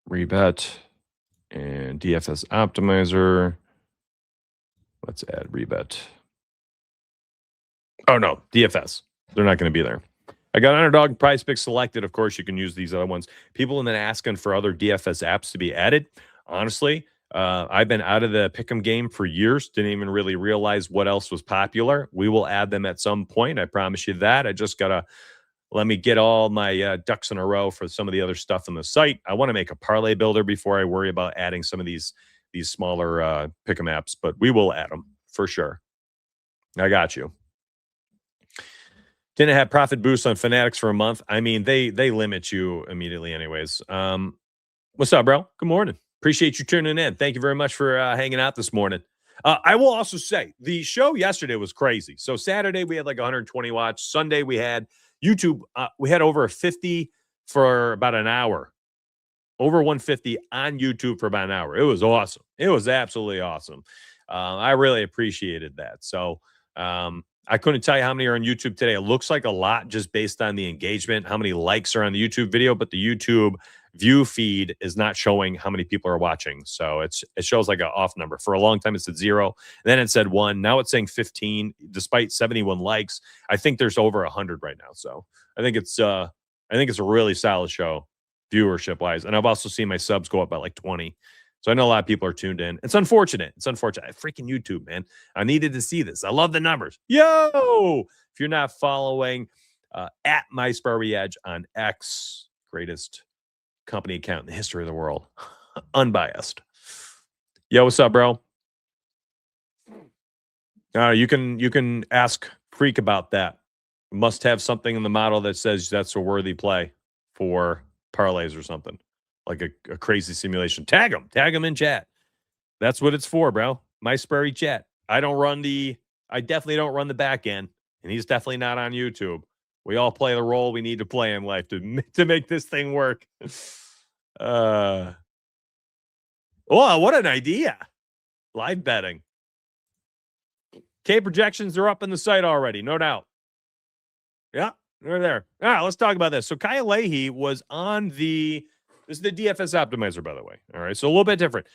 Rebet and DFS optimizer. Let's add rebet. Oh, no, DFS. They're not going to be there. I got Underdog, Prize Pick selected. Of course, you can use these other ones. People have been asking for other DFS apps to be added. Honestly, I've been out of the pick'em game for years. Didn't even really realize what else was popular. We will add them at some point. I promise you that. I just got to let me get all my ducks in a row for some of the other stuff on the site. I want to make a parlay builder before I worry about adding some of these smaller pick'em apps, but we will add them for sure. I got you. Didn't have profit boost on Fanatics for a month. I mean, they limit you immediately anyways. What's up, bro? Good morning. Appreciate you tuning in. Thank you very much for hanging out this morning. I will also say the show yesterday was crazy. So Saturday we had like 120 watch. Sunday we had YouTube. We had over 50 for about an hour. Over 150 on YouTube for about an hour. It was awesome. It was absolutely awesome. I really appreciated that. So I couldn't tell you how many are on YouTube today. It looks like a lot just based on the engagement, how many likes are on the YouTube video, but the YouTube view feed is not showing how many people are watching. So it shows like an off number. For a long time, it said 0. Then it said 1. Now it's saying 15, despite 71 likes. I think there's over 100 right now. So I think it's a really solid show, viewership wise. And I've also seen my subs go up by like 20. So I know a lot of people are tuned in. It's unfortunate. Freaking YouTube, man. I needed to see this. I love the numbers. Yo! If you're not following at MySparryEdge on X, greatest company account in the history of the world. Unbiased. Yo, what's up, bro? You can ask Freak about that. Must have something in the model that says that's a worthy play for parlays or something. Like a crazy simulation. Tag him in chat. That's what it's for, bro. My Sperry chat. I definitely don't run the back end, and he's definitely not on YouTube. We all play the role we need to play in life to make this thing work. Oh, what an idea. Live betting. K projections are up in the site already, no doubt. Yeah, they're there. All right, let's talk about this. So Kyle Leahy was on this is the DFS optimizer, by the way. All right, so a little bit different.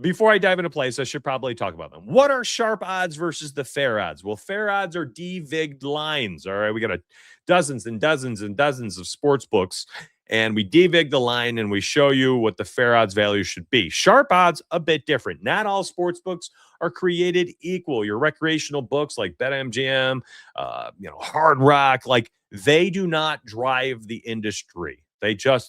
Before I dive into plays, I should probably talk about them. What are sharp odds versus the fair odds? Well, fair odds are devigged lines. All right, we got dozens and dozens and dozens of sports books, and we devig the line and we show you what the fair odds value should be. Sharp odds, a bit different. Not all sports books are created equal. Your recreational books like BetMGM, Hard Rock, like they do not drive the industry.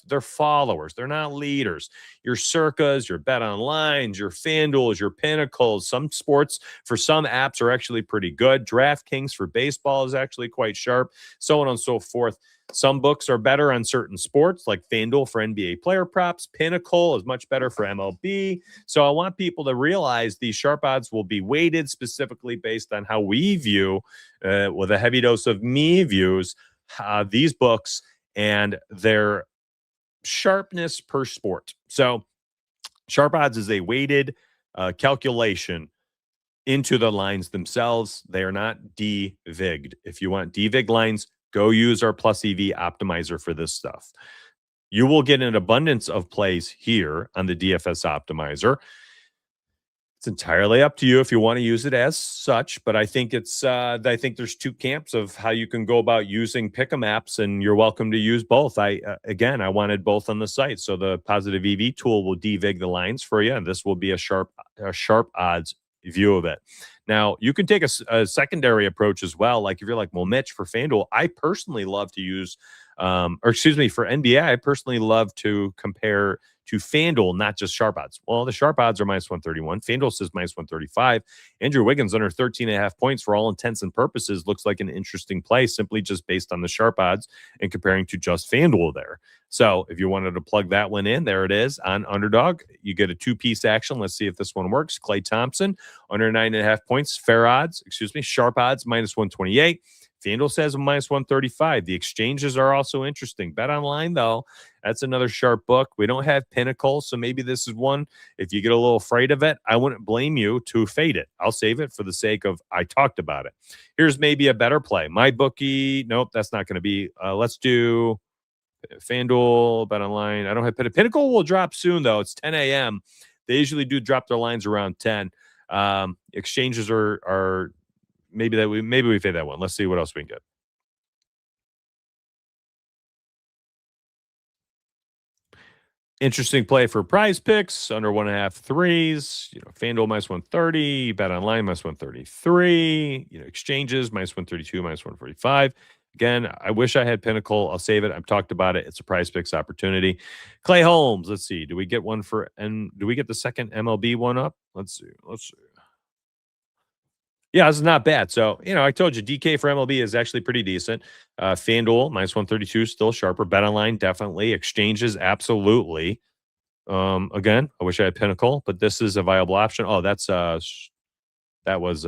They're followers. They're not leaders. Your Circas, your Bet Onlines, your FanDuels, your Pinnacles. Some sports for some apps are actually pretty good. DraftKings for baseball is actually quite sharp, so on and so forth. Some books are better on certain sports, like FanDuel for NBA player props. Pinnacle is much better for MLB. So I want people to realize these sharp odds will be weighted specifically based on how we view, with a heavy dose of me views, these books and their sharpness per sport. So sharp odds is a weighted calculation into the lines themselves. They are not de-vigged. If you want de-vig lines, go use our plus EV optimizer for this stuff. You will get an abundance of plays here on the DFS optimizer. It's entirely up to you if you want to use it as such, but I think I think there's two camps of how you can go about using pick'em apps, and you're welcome to use both. Again, I wanted both on the site, so the positive EV tool will devig the lines for you, and this will be a sharp odds view of it. Now, you can take a secondary approach as well. Like if you're like, well, Mitch, for FanDuel, I personally love to use, or excuse me, for NBA, I personally love to compare to FanDuel, not just sharp odds. Well, the sharp odds are minus 131. FanDuel says minus 135. Andrew Wiggins under 13.5 points for all intents and purposes looks like an interesting play simply just based on the sharp odds and comparing to just FanDuel there. So if you wanted to plug that one in, there it is on Underdog. You get a two-piece action. Let's see if this one works. Klay Thompson under 9.5 points. Fair odds, sharp odds minus 128. FanDuel says minus 135. The exchanges are also interesting. Bet Online, though, that's another sharp book. We don't have Pinnacle, so maybe this is one. If you get a little afraid of it, I wouldn't blame you to fade it. I'll save it for the sake of I talked about it. Here's maybe a better play. My bookie. Nope, that's not going to be. Let's do FanDuel, Bet Online. I don't have Pinnacle. Will drop soon, though. It's 10 a.m. They usually do drop their lines around 10. Exchanges are maybe we fade that one. Let's see what else we can get. Interesting play for prize picks under 1.5 threes. FanDuel minus 130, Bet Online minus 133. Exchanges minus 132, minus 145. Again, I wish I had Pinnacle. I'll save it. I've talked about it. It's a prize picks opportunity. Clay Holmes. Let's see. Do we get one for and do we get the second MLB one up? Let's see. Yeah, this is not bad. So, I told you DK for MLB is actually pretty decent. FanDuel, minus 132, still sharper. Bet Online, definitely. Exchanges, absolutely. Again, I wish I had Pinnacle, but this is a viable option. Oh, that was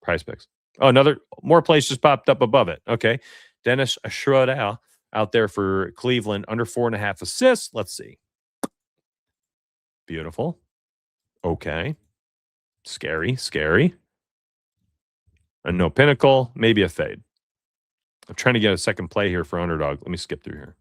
Prize Picks. Oh, more plays just popped up above it. Okay. Dennis Schroeder out there for Cleveland, under 4.5 assists. Let's see. Beautiful. Okay. Scary. And no Pinnacle, maybe a fade. I'm trying to get a second play here for Underdog. Let me skip through here.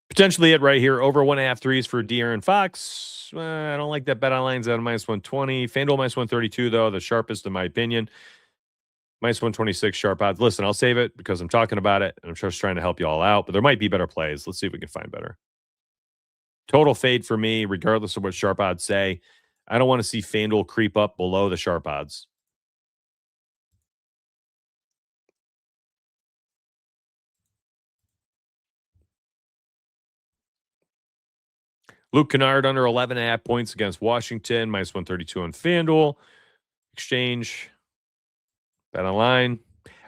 Potentially it right here. Over 1.5 threes for De'Aaron Fox. I don't like that. Bet Online's at a minus 120. FanDuel minus 132, though, the sharpest in my opinion. Minus 126 sharp odds. Listen, I'll save it because I'm talking about it, and I'm just trying to help you all out, but there might be better plays. Let's see if we can find better. Total fade for me, regardless of what sharp odds say. I don't want to see FanDuel creep up below the sharp odds. Luke Kennard under 11.5 points against Washington, minus 132 on FanDuel. Exchange. Bet Online.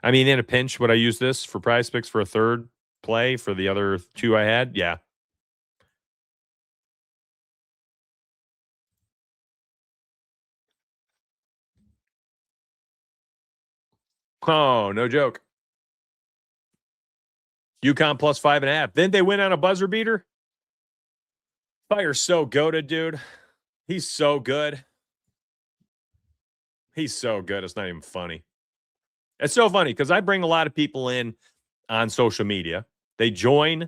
I mean, in a pinch, would I use this for prize picks for a third play for the other two I had? Yeah. Oh, no joke. UConn plus 5.5. Didn't they win on a buzzer beater? Fire's so goated, dude. He's so good. He's so good. It's not even funny. It's so funny because I bring a lot of people in on social media. They join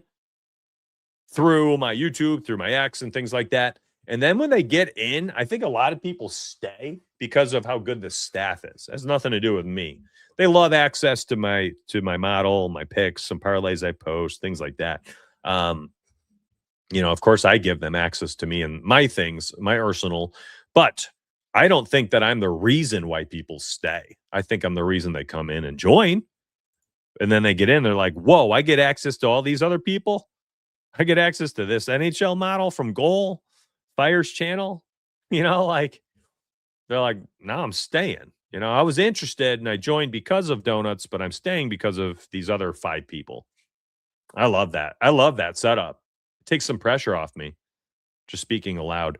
through my YouTube, through my X and things like that. And then when they get in, I think a lot of people stay because of how good the staff is. It has nothing to do with me. They love access to my model, my picks, some parlays I post, things like that. Of course, I give them access to me and my things, my arsenal. But I don't think that I'm the reason why people stay. I think I'm the reason they come in and join. And then they get in, they're like, whoa, I get access to all these other people. I get access to this NHL model from Goal, Fire's channel. They're like, no, I'm staying. I was interested and I joined because of Donuts, but I'm staying because of these other 5 people. I love that. I love that setup. It takes some pressure off me. Just speaking aloud.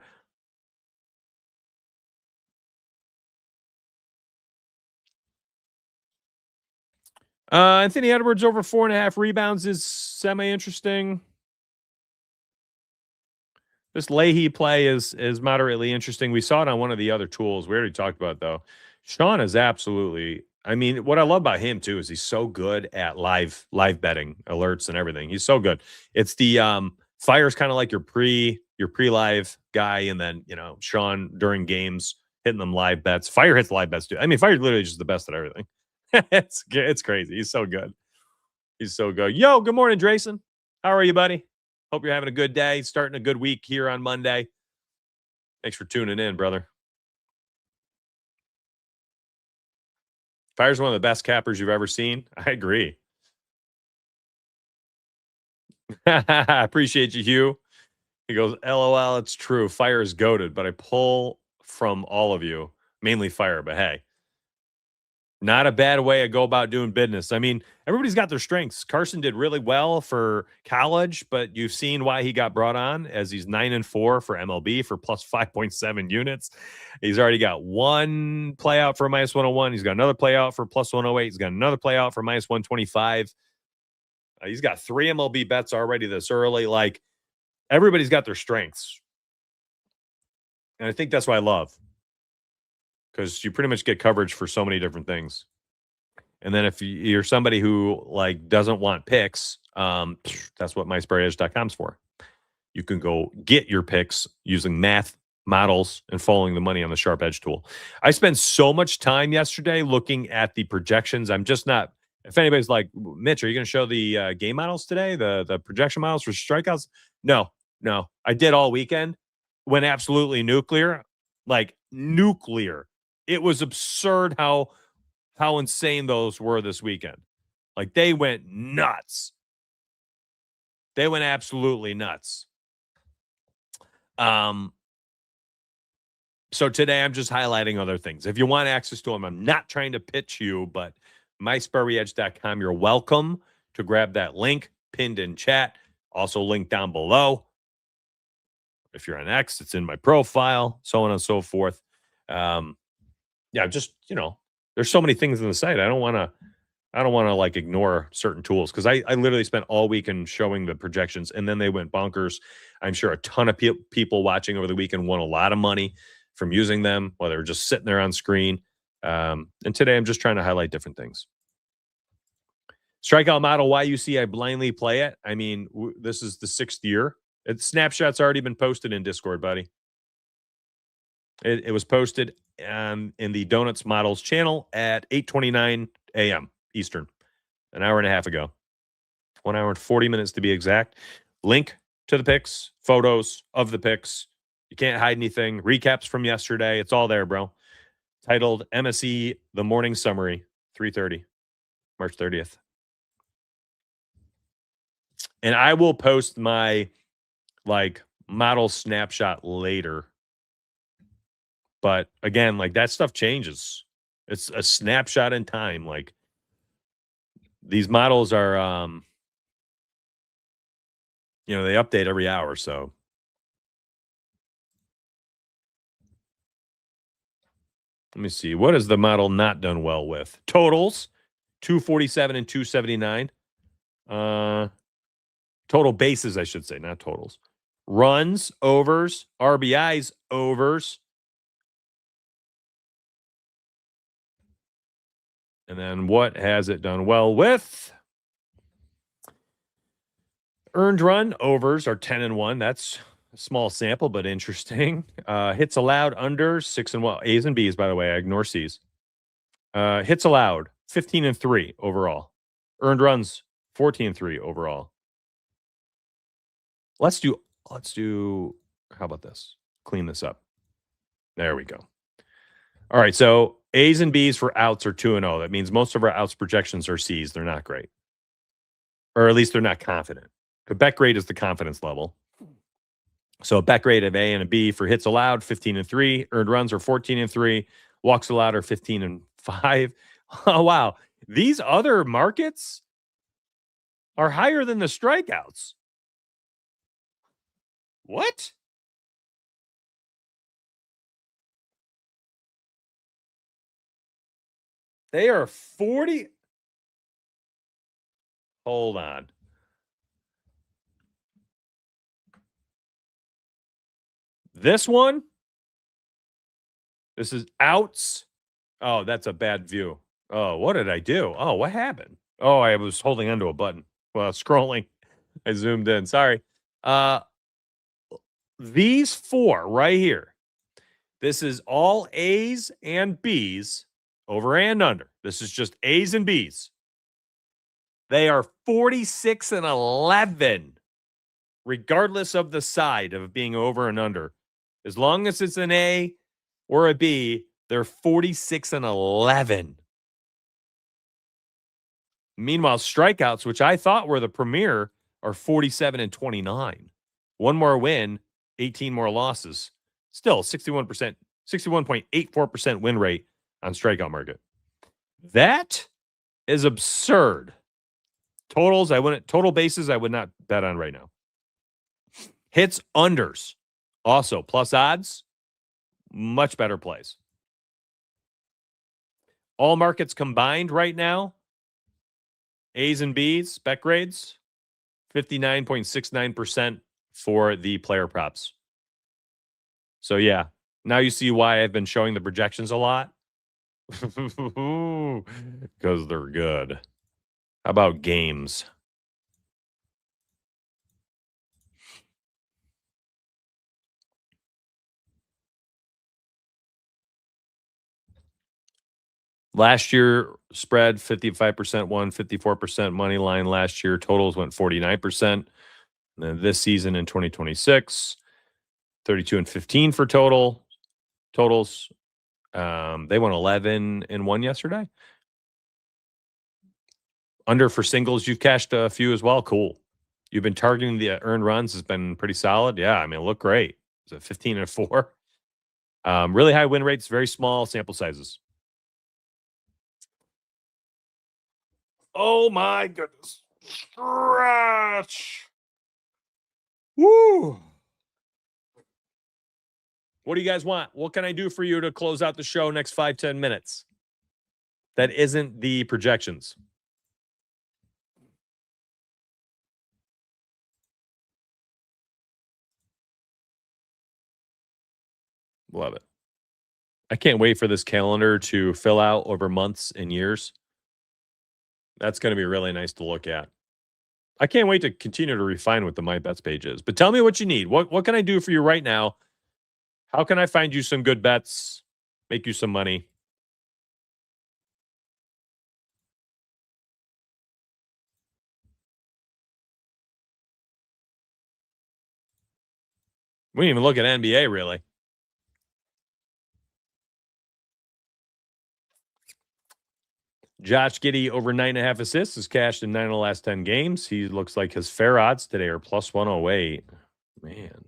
Anthony Edwards over 4.5 rebounds is semi-interesting. This Leahy play is moderately interesting. We saw it on one of the other tools. We already talked about it, though. Sean is absolutely. I mean, what I love about him too is he's so good at live betting alerts and everything. He's so good. It's the Fire's kind of like your pre live guy, and then Sean during games hitting them live bets. Fire hits live bets too. I mean, Fire's literally just the best at everything. It's crazy. He's so good. He's so good. Yo, good morning, Drayson. How are you, buddy? Hope you're having a good day, starting a good week here on Monday. Thanks for tuning in, brother. Fire's one of the best cappers you've ever seen. I agree. I appreciate you, Hugh. He goes, LOL, it's true. Fire is goated, but I pull from all of you, mainly Fire. But hey, not a bad way to go about doing business. I mean, everybody's got their strengths. Carson did really well for college, but you've seen why he got brought on, as he's 9-4 for MLB for plus 5.7 units. He's already got one play out for minus 101. He's got another play out for plus 108. He's got another play out for minus 125. He's got 3 MLB bets already this early. Like, everybody's got their strengths. And I think that's what I love, because you pretty much get coverage for so many different things. And then if you're somebody who doesn't want picks, that's what mysprearedge.com is for. You can go get your picks using math models and following the money on the Sharp Edge tool. I spent so much time yesterday looking at the projections. I'm just not. If anybody's like, Mitch, are you going to show the game models today, the projection models for strikeouts? No. I did all weekend. Went absolutely nuclear, like nuclear. It was absurd how insane those were this weekend. Like, they went nuts. They went absolutely nuts. So today I'm just highlighting other things. If you want access to them, I'm not trying to pitch you, but mysprearedge.com, you're welcome to grab that link pinned in chat. Also linked down below. If you're on X, it's in my profile, so on and so forth. Just, there's so many things on the site. I don't want to ignore certain tools, because I literally spent all weekend showing the projections, and then they went bonkers. I'm sure a ton of people watching over the weekend won a lot of money from using them, while they were just sitting there on screen. And today I'm just trying to highlight different things. Strikeout model, why you see I blindly play it. I mean, this is the 6th year. Snapshot's already been posted in Discord, buddy. It was posted in the Donuts Models channel at 8:29 a.m. Eastern, an hour and a half ago. 1 hour and 40 minutes to be exact. Link to the picks, photos of the picks. You can't hide anything. Recaps from yesterday. It's all there, bro. Titled MSE The Morning Summary, 3:30, March 30th. And I will post my model snapshot later. But again, that stuff changes. It's a snapshot in time. These models are, they update every hour. So let me see. What has the model not done well with? Totals, 247 and 279. Total bases, I should say, not totals. Runs, overs, RBIs, overs. And then what has it done well with? Earned run, overs are 10 and 1. That's a small sample, but interesting. Hits allowed, unders, 6 and 1. A's and B's, by the way. I ignore C's. Hits allowed, 15 and 3 overall. Earned runs, 14 and 3 overall. Let's do, how about this? Clean this up. There we go. All right, so A's and B's for outs are 2 and 0. That means most of our outs projections are C's. They're not great. Or at least they're not confident. The bet grade is the confidence level. So a bet grade of A and a B for hits allowed, 15 and 3. Earned runs are 14 and 3. Walks allowed are 15 and 5. Oh, wow. These other markets are higher than the strikeouts. What? They are 40. Hold on. This one, this is outs. Oh, that's a bad view. Oh, what did I do? Oh, what happened? Oh, I was holding onto a button. Well, scrolling. I zoomed in. Sorry. Uh, these four right here. This is all A's and B's over and under. This is just A's and B's. They are 46 and 11, regardless of the side of being over and under. As long as it's an A or a B, they're 46 and 11. Meanwhile, strikeouts, which I thought were the premier, are 47 and 29. One more win, 18 more losses. Still 61%, 61.84% win rate on strikeout market. That is absurd. Totals, total bases, I would not bet on right now. Hits, unders, also plus odds, much better plays. All markets combined right now, A's and B's, spec grades, 59.69% for the player props. So, yeah, now you see why I've been showing the projections a lot. Because they're good. How about games? Last year, spread 55% won, 54% money line. Last year, totals went 49%. And then this season in 2026, 32 and 15 for totals. They won 11 and 1 yesterday. Under for singles, you've cashed a few as well. Cool. You've been targeting the earned runs, has been pretty solid. Yeah, I mean, look great. Is it 15 and 4? Really high win rates, very small sample sizes. Oh my goodness. Stretch. Woo. What do you guys want? What can I do for you to close out the show next 5-10 minutes? That isn't the projections. Love it. I can't wait for this calendar to fill out over months and years. That's going to be really nice to look at. I can't wait to continue to refine what the My Bets page is. But tell me what you need. What can I do for you right now? How can I find you some good bets, make you some money? We didn't even look at NBA, really. Josh Giddey over 9.5 assists is cashed in 9 of the last 10 games. He looks like his fair odds today are plus 108. Man.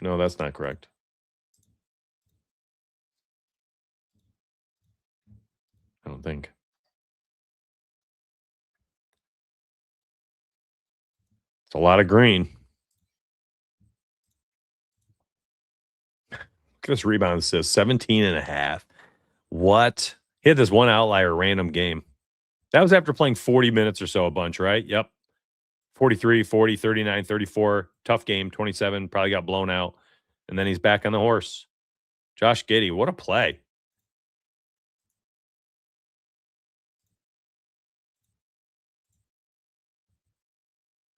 No, that's not correct. I don't think. It's a lot of green. Look at this rebound assist, 17.5. What? He had this one outlier random game. That was after playing 40 minutes or so a bunch, right? Yep. 43, 40, 39, 34. Tough game. 27. Probably got blown out. And then he's back on the horse. Josh Giddey, what a play.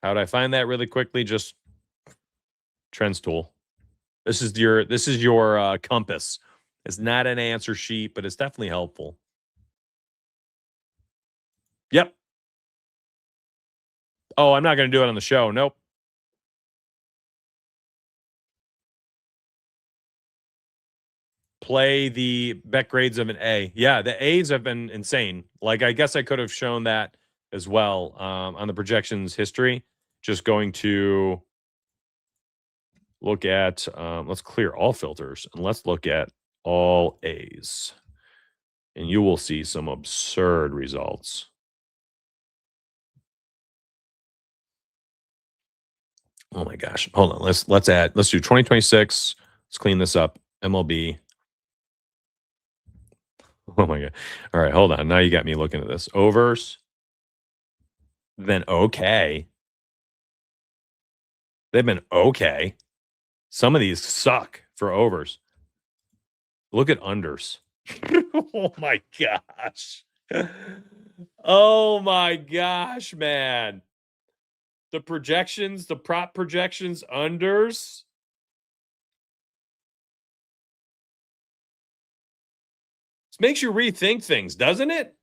How would I find that really quickly? Just Trends tool. This is your compass. It's not an answer sheet, but it's definitely helpful. Yep. Oh, I'm not going to do it on the show. Nope. Play the bet grades of an A. Yeah, the A's have been insane. Like, I guess I could have shown that as well on the projections history. Just going to look at, let's clear all filters and let's look at all A's. And you will see some absurd results. Oh my gosh. Hold on. Let's do 2026. Let's clean this up. MLB. Oh my God. All right, hold on. Now you got me looking at this. Overs. been okay. They've been okay. Some of these suck for overs. Look at unders. Oh my gosh. Oh my gosh, man. The projections, the prop projections, unders. This makes you rethink things, doesn't it?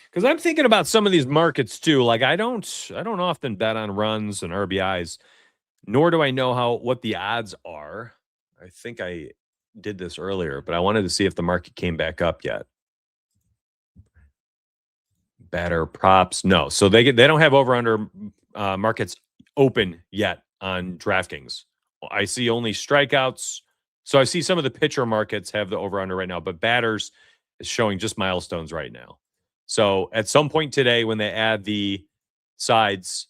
Because I'm thinking about some of these markets too. Like I don't often bet on runs and RBIs, nor do I know what the odds are. I think I did this earlier, but I wanted to see if the market came back up yet. Better props, no. So they don't have over under markets open yet on DraftKings. I see only strikeouts. So I see some of the pitcher markets have the over under right now, but batters is showing just milestones right now. So at some point today, when they add the sides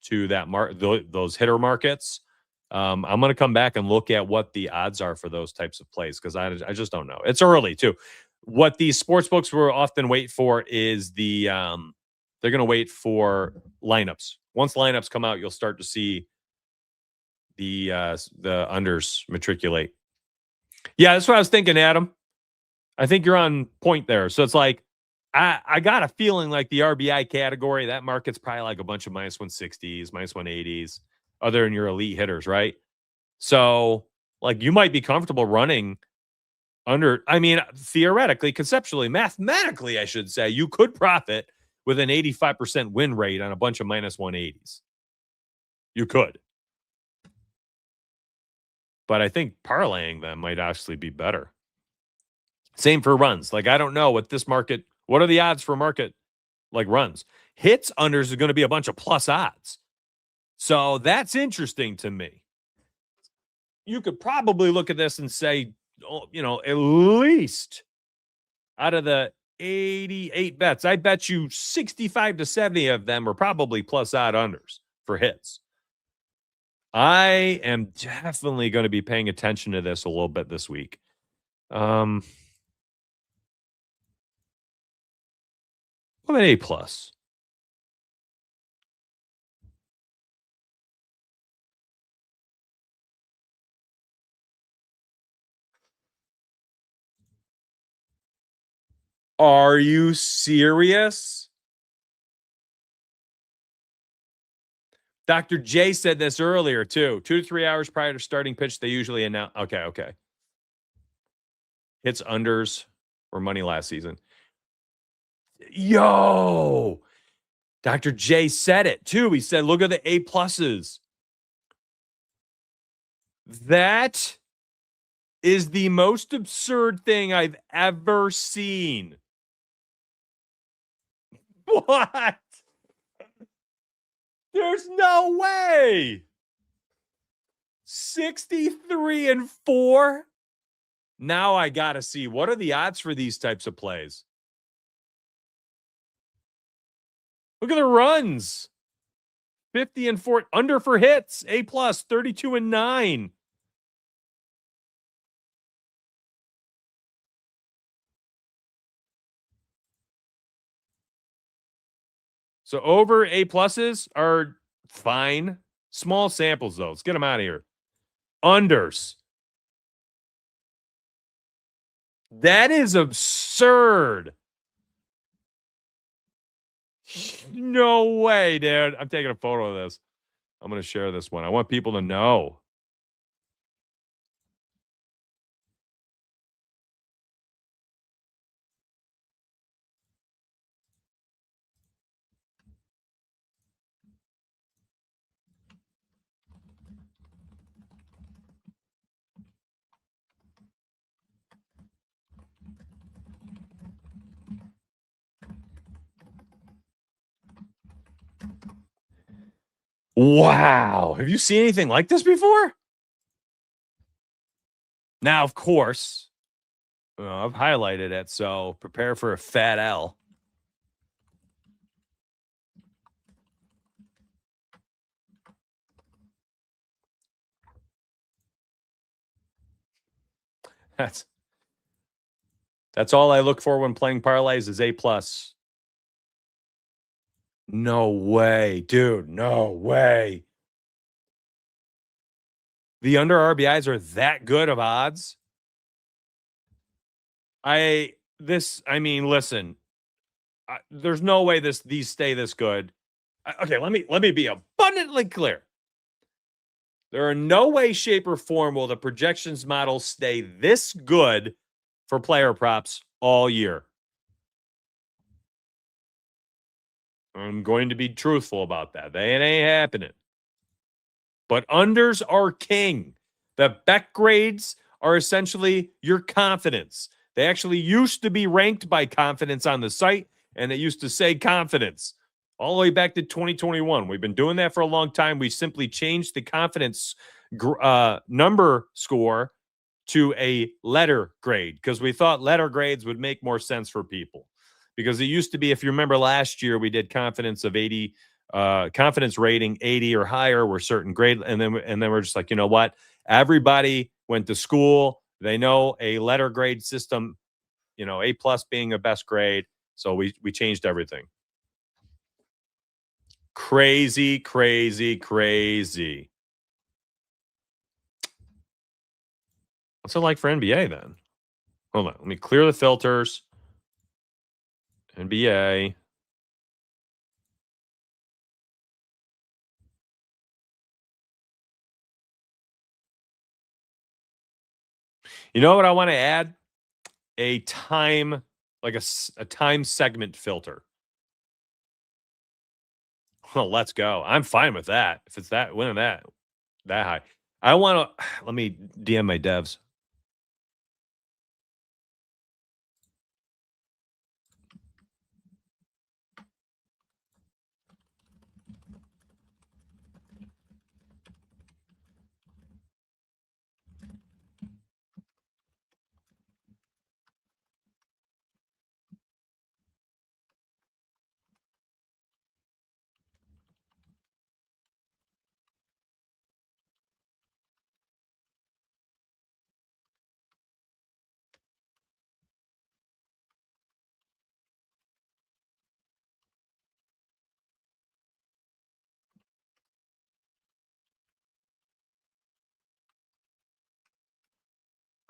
to that those hitter markets, I'm going to come back and look at what the odds are for those types of plays because I just don't know. It's early too. What these sports books will often wait for is they're going to wait for lineups. Once lineups come out, you'll start to see the unders matriculate. Yeah, that's what I was thinking, Adam. I think you're on point there. So it's like I got a feeling like the RBI category, that market's probably like a bunch of minus 160s, minus 180s, other than your elite hitters, right? So like you might be comfortable running under, I mean, theoretically, conceptually, mathematically, I should say, you could profit with an 85% win rate on a bunch of minus 180s. You could. But I think parlaying them might actually be better. Same for runs. Like, I don't know what this market, what are the odds for market like runs? Hits unders is going to be a bunch of plus odds. So that's interesting to me. You could probably look at this and say, at least out of the 88 bets, I bet you 65 to 70 of them are probably plus odd unders for hits. I am definitely going to be paying attention to this a little bit this week. What about A plus? Are you serious? Dr. J said this earlier too. 2 to 3 hours prior to starting pitch, they usually announce. Okay. Hits unders or money last season. Yo, Dr. J said it too. He said, look at the A pluses. That is the most absurd thing I've ever seen. What? There's no way. 63-4. Now I got to see what are the odds for these types of plays. Look at the runs. 50-4 under for hits. A plus 32-9. So over A pluses are fine. Small samples though. Let's get them out of here. Unders. That is absurd. No way, dude. I'm taking a photo of this. I'm going to share this one. I want people to know. Wow. Have you seen anything like this before? Now, of course, I've highlighted it, so prepare for a fat L. That's all I look for when playing parlays is A+. No way, dude. No way. The under RBIs are that good of odds? I mean, listen. There's no way these stay this good. Okay, let me be abundantly clear. There are no way, shape, or form will the projections model stay this good for player props all year. I'm going to be truthful about that. That ain't happening. But unders are king. The bet grades are essentially your confidence. They actually used to be ranked by confidence on the site, and it used to say confidence all the way back to 2021. We've been doing that for a long time. We simply changed the confidence number score to a letter grade because we thought letter grades would make more sense for people. Because it used to be, if you remember last year, we did confidence of 80, confidence rating 80 or higher were certain grade. And then we're just like, you know what? Everybody went to school. They know a letter grade system, A+ being a best grade. So we changed everything. Crazy, crazy, crazy. What's it like for NBA then? Hold on. Let me clear the filters. NBA. You know what I want to add? A time, like a time segment filter. Well, let's go. I'm fine with that. If it's winning that high. I want to, let me DM my devs.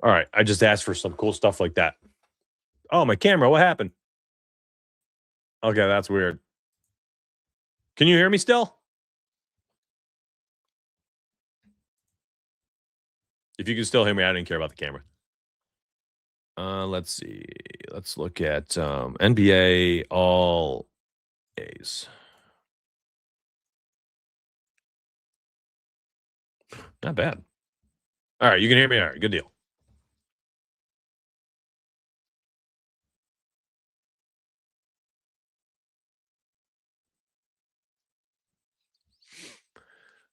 All right. I just asked for some cool stuff like that. Oh, my camera. What happened? Okay, that's weird. Can you hear me still? If you can still hear me, I didn't care about the camera. Let's see. Let's look at NBA all A's. Not bad. All right, you can hear me. All right, good deal.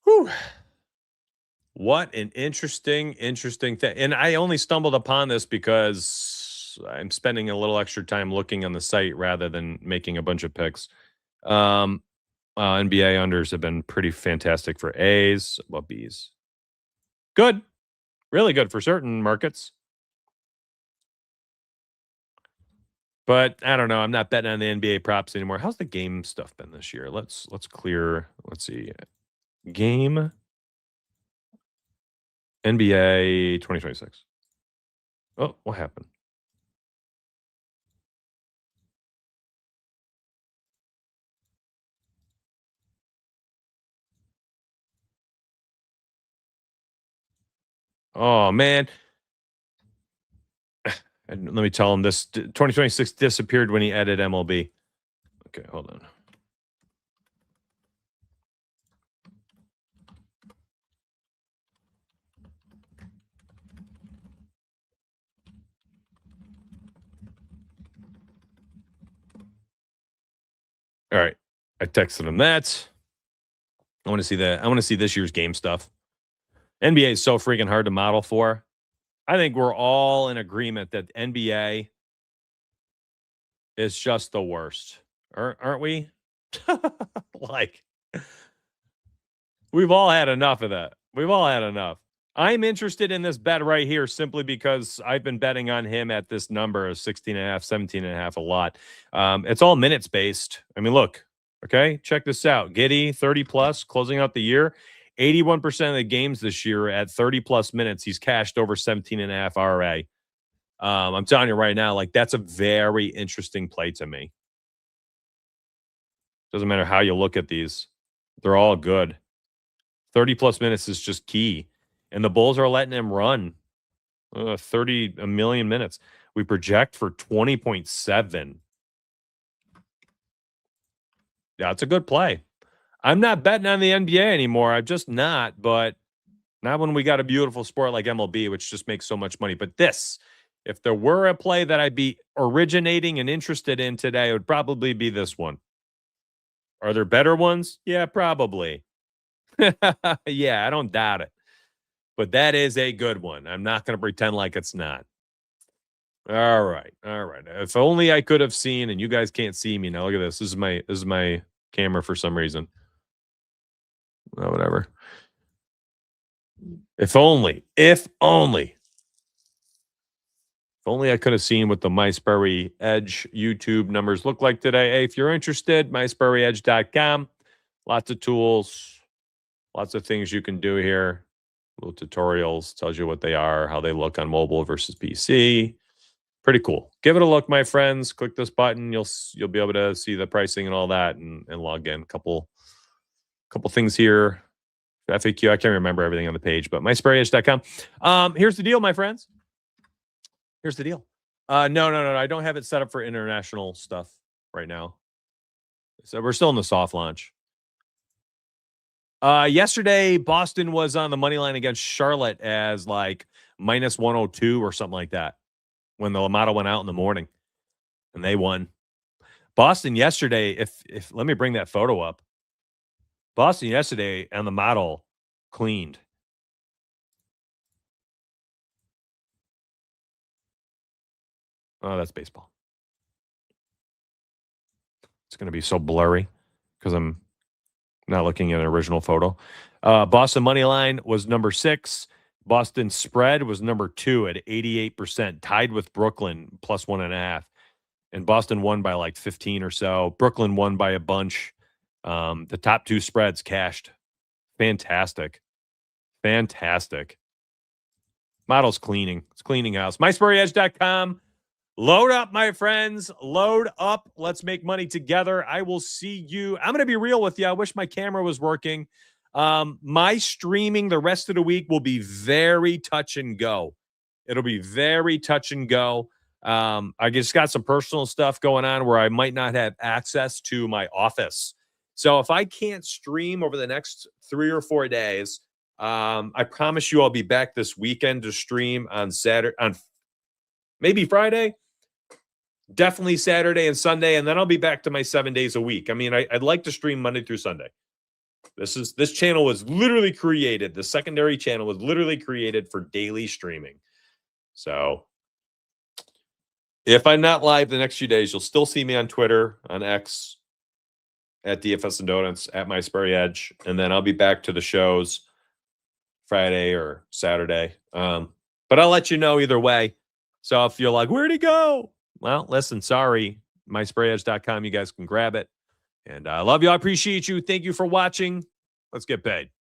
Whew. What an interesting thing. And I only stumbled upon this because I'm spending a little extra time looking on the site rather than making a bunch of picks. NBA unders have been pretty fantastic for A's. Well, B's. Good. Really good for certain markets. But I don't know. I'm not betting on the NBA props anymore. How's the game stuff been this year? Let's clear. Let's see. Game NBA 2026. Oh, what happened? Oh man. And let me tell him this 2026 disappeared when he added MLB. Okay, hold on. All right. I texted him that. I want to see that. I want to see this year's game stuff. NBA is so freaking hard to model for. I think we're all in agreement that NBA is just the worst. Aren't we? Like, we've all had enough of that. We've all had enough. I'm interested in this bet right here simply because I've been betting on him at this number of 16.5, 17.5 a lot. It's all minutes based. I mean, look, okay, check this out. Giddy, 30 plus, closing out the year. 81% of the games this year at 30 plus minutes, he's cashed over 17.5 RA. I'm telling you right now, like that's a very interesting play to me. Doesn't matter how you look at these, they're all good. 30 plus minutes is just key. And the Bulls are letting him run 30 a million minutes. We project for 20.7. Yeah, it's a good play. I'm not betting on the NBA anymore. I'm just not, but not when we got a beautiful sport like MLB, which just makes so much money. But this, if there were a play that I'd be originating and interested in today, it would probably be this one. Are there better ones? Yeah, probably. Yeah, I don't doubt it. But that is a good one. I'm not going to pretend like it's not. All right. All right. If only I could have seen, and you guys can't see me now. Look at this. This is my camera for some reason. Oh, whatever. If only I could have seen what the MySperry Edge YouTube numbers look like today. Hey, if you're interested, MySperryEdge.com. Lots of tools, lots of things you can do here. Little tutorials, tells you what they are, how they look on mobile versus PC. Pretty cool. Give it a look, my friends. Click this button. You'll be able to see the pricing and all that, and log in. Couple things here. FAQ. I can't remember everything on the page, but MySperryEdge.com. Here's the deal, my friends. Here's the deal. No. I don't have it set up for international stuff right now. So we're still in the soft launch. Yesterday, Boston was on the money line against Charlotte as like minus 102 or something like that when the Lamado went out in the morning, and they won. Boston yesterday, if let me bring that photo up. Boston yesterday and the model cleaned. Oh, that's baseball. It's going to be so blurry because I'm not looking at an original photo. Boston money line was number 6. Boston spread was number 2 at 88%, tied with Brooklyn plus 1.5. And Boston won by like 15 or so. Brooklyn won by a bunch. The top 2 spreads cashed. Fantastic. Model's cleaning. It's cleaning house. MySperryEdge.com. Load up, my friends. Load up. Let's make money together. I will see you. I'm going to be real with you. I wish my camera was working. My streaming the rest of the week will be very touch and go. It'll be very touch and go. I just got some personal stuff going on where I might not have access to my office. So if I can't stream over the next 3 or 4 days, I promise you I'll be back this weekend to stream on Saturday, on maybe Friday. Definitely Saturday and Sunday, and then I'll be back to my 7 days a week. I mean, I'd like to stream Monday through Sunday. This channel was literally created. The secondary channel was literally created for daily streaming. So if I'm not live the next few days, you'll still see me on Twitter, on X, at DFSnDonuts, at MySperryEdge, and then I'll be back to the shows Friday or Saturday. But I'll let you know either way. So if you're like, where'd he go? Well, listen, sorry. MySperryEdge.com. You guys can grab it. And I love you. I appreciate you. Thank you for watching. Let's get paid.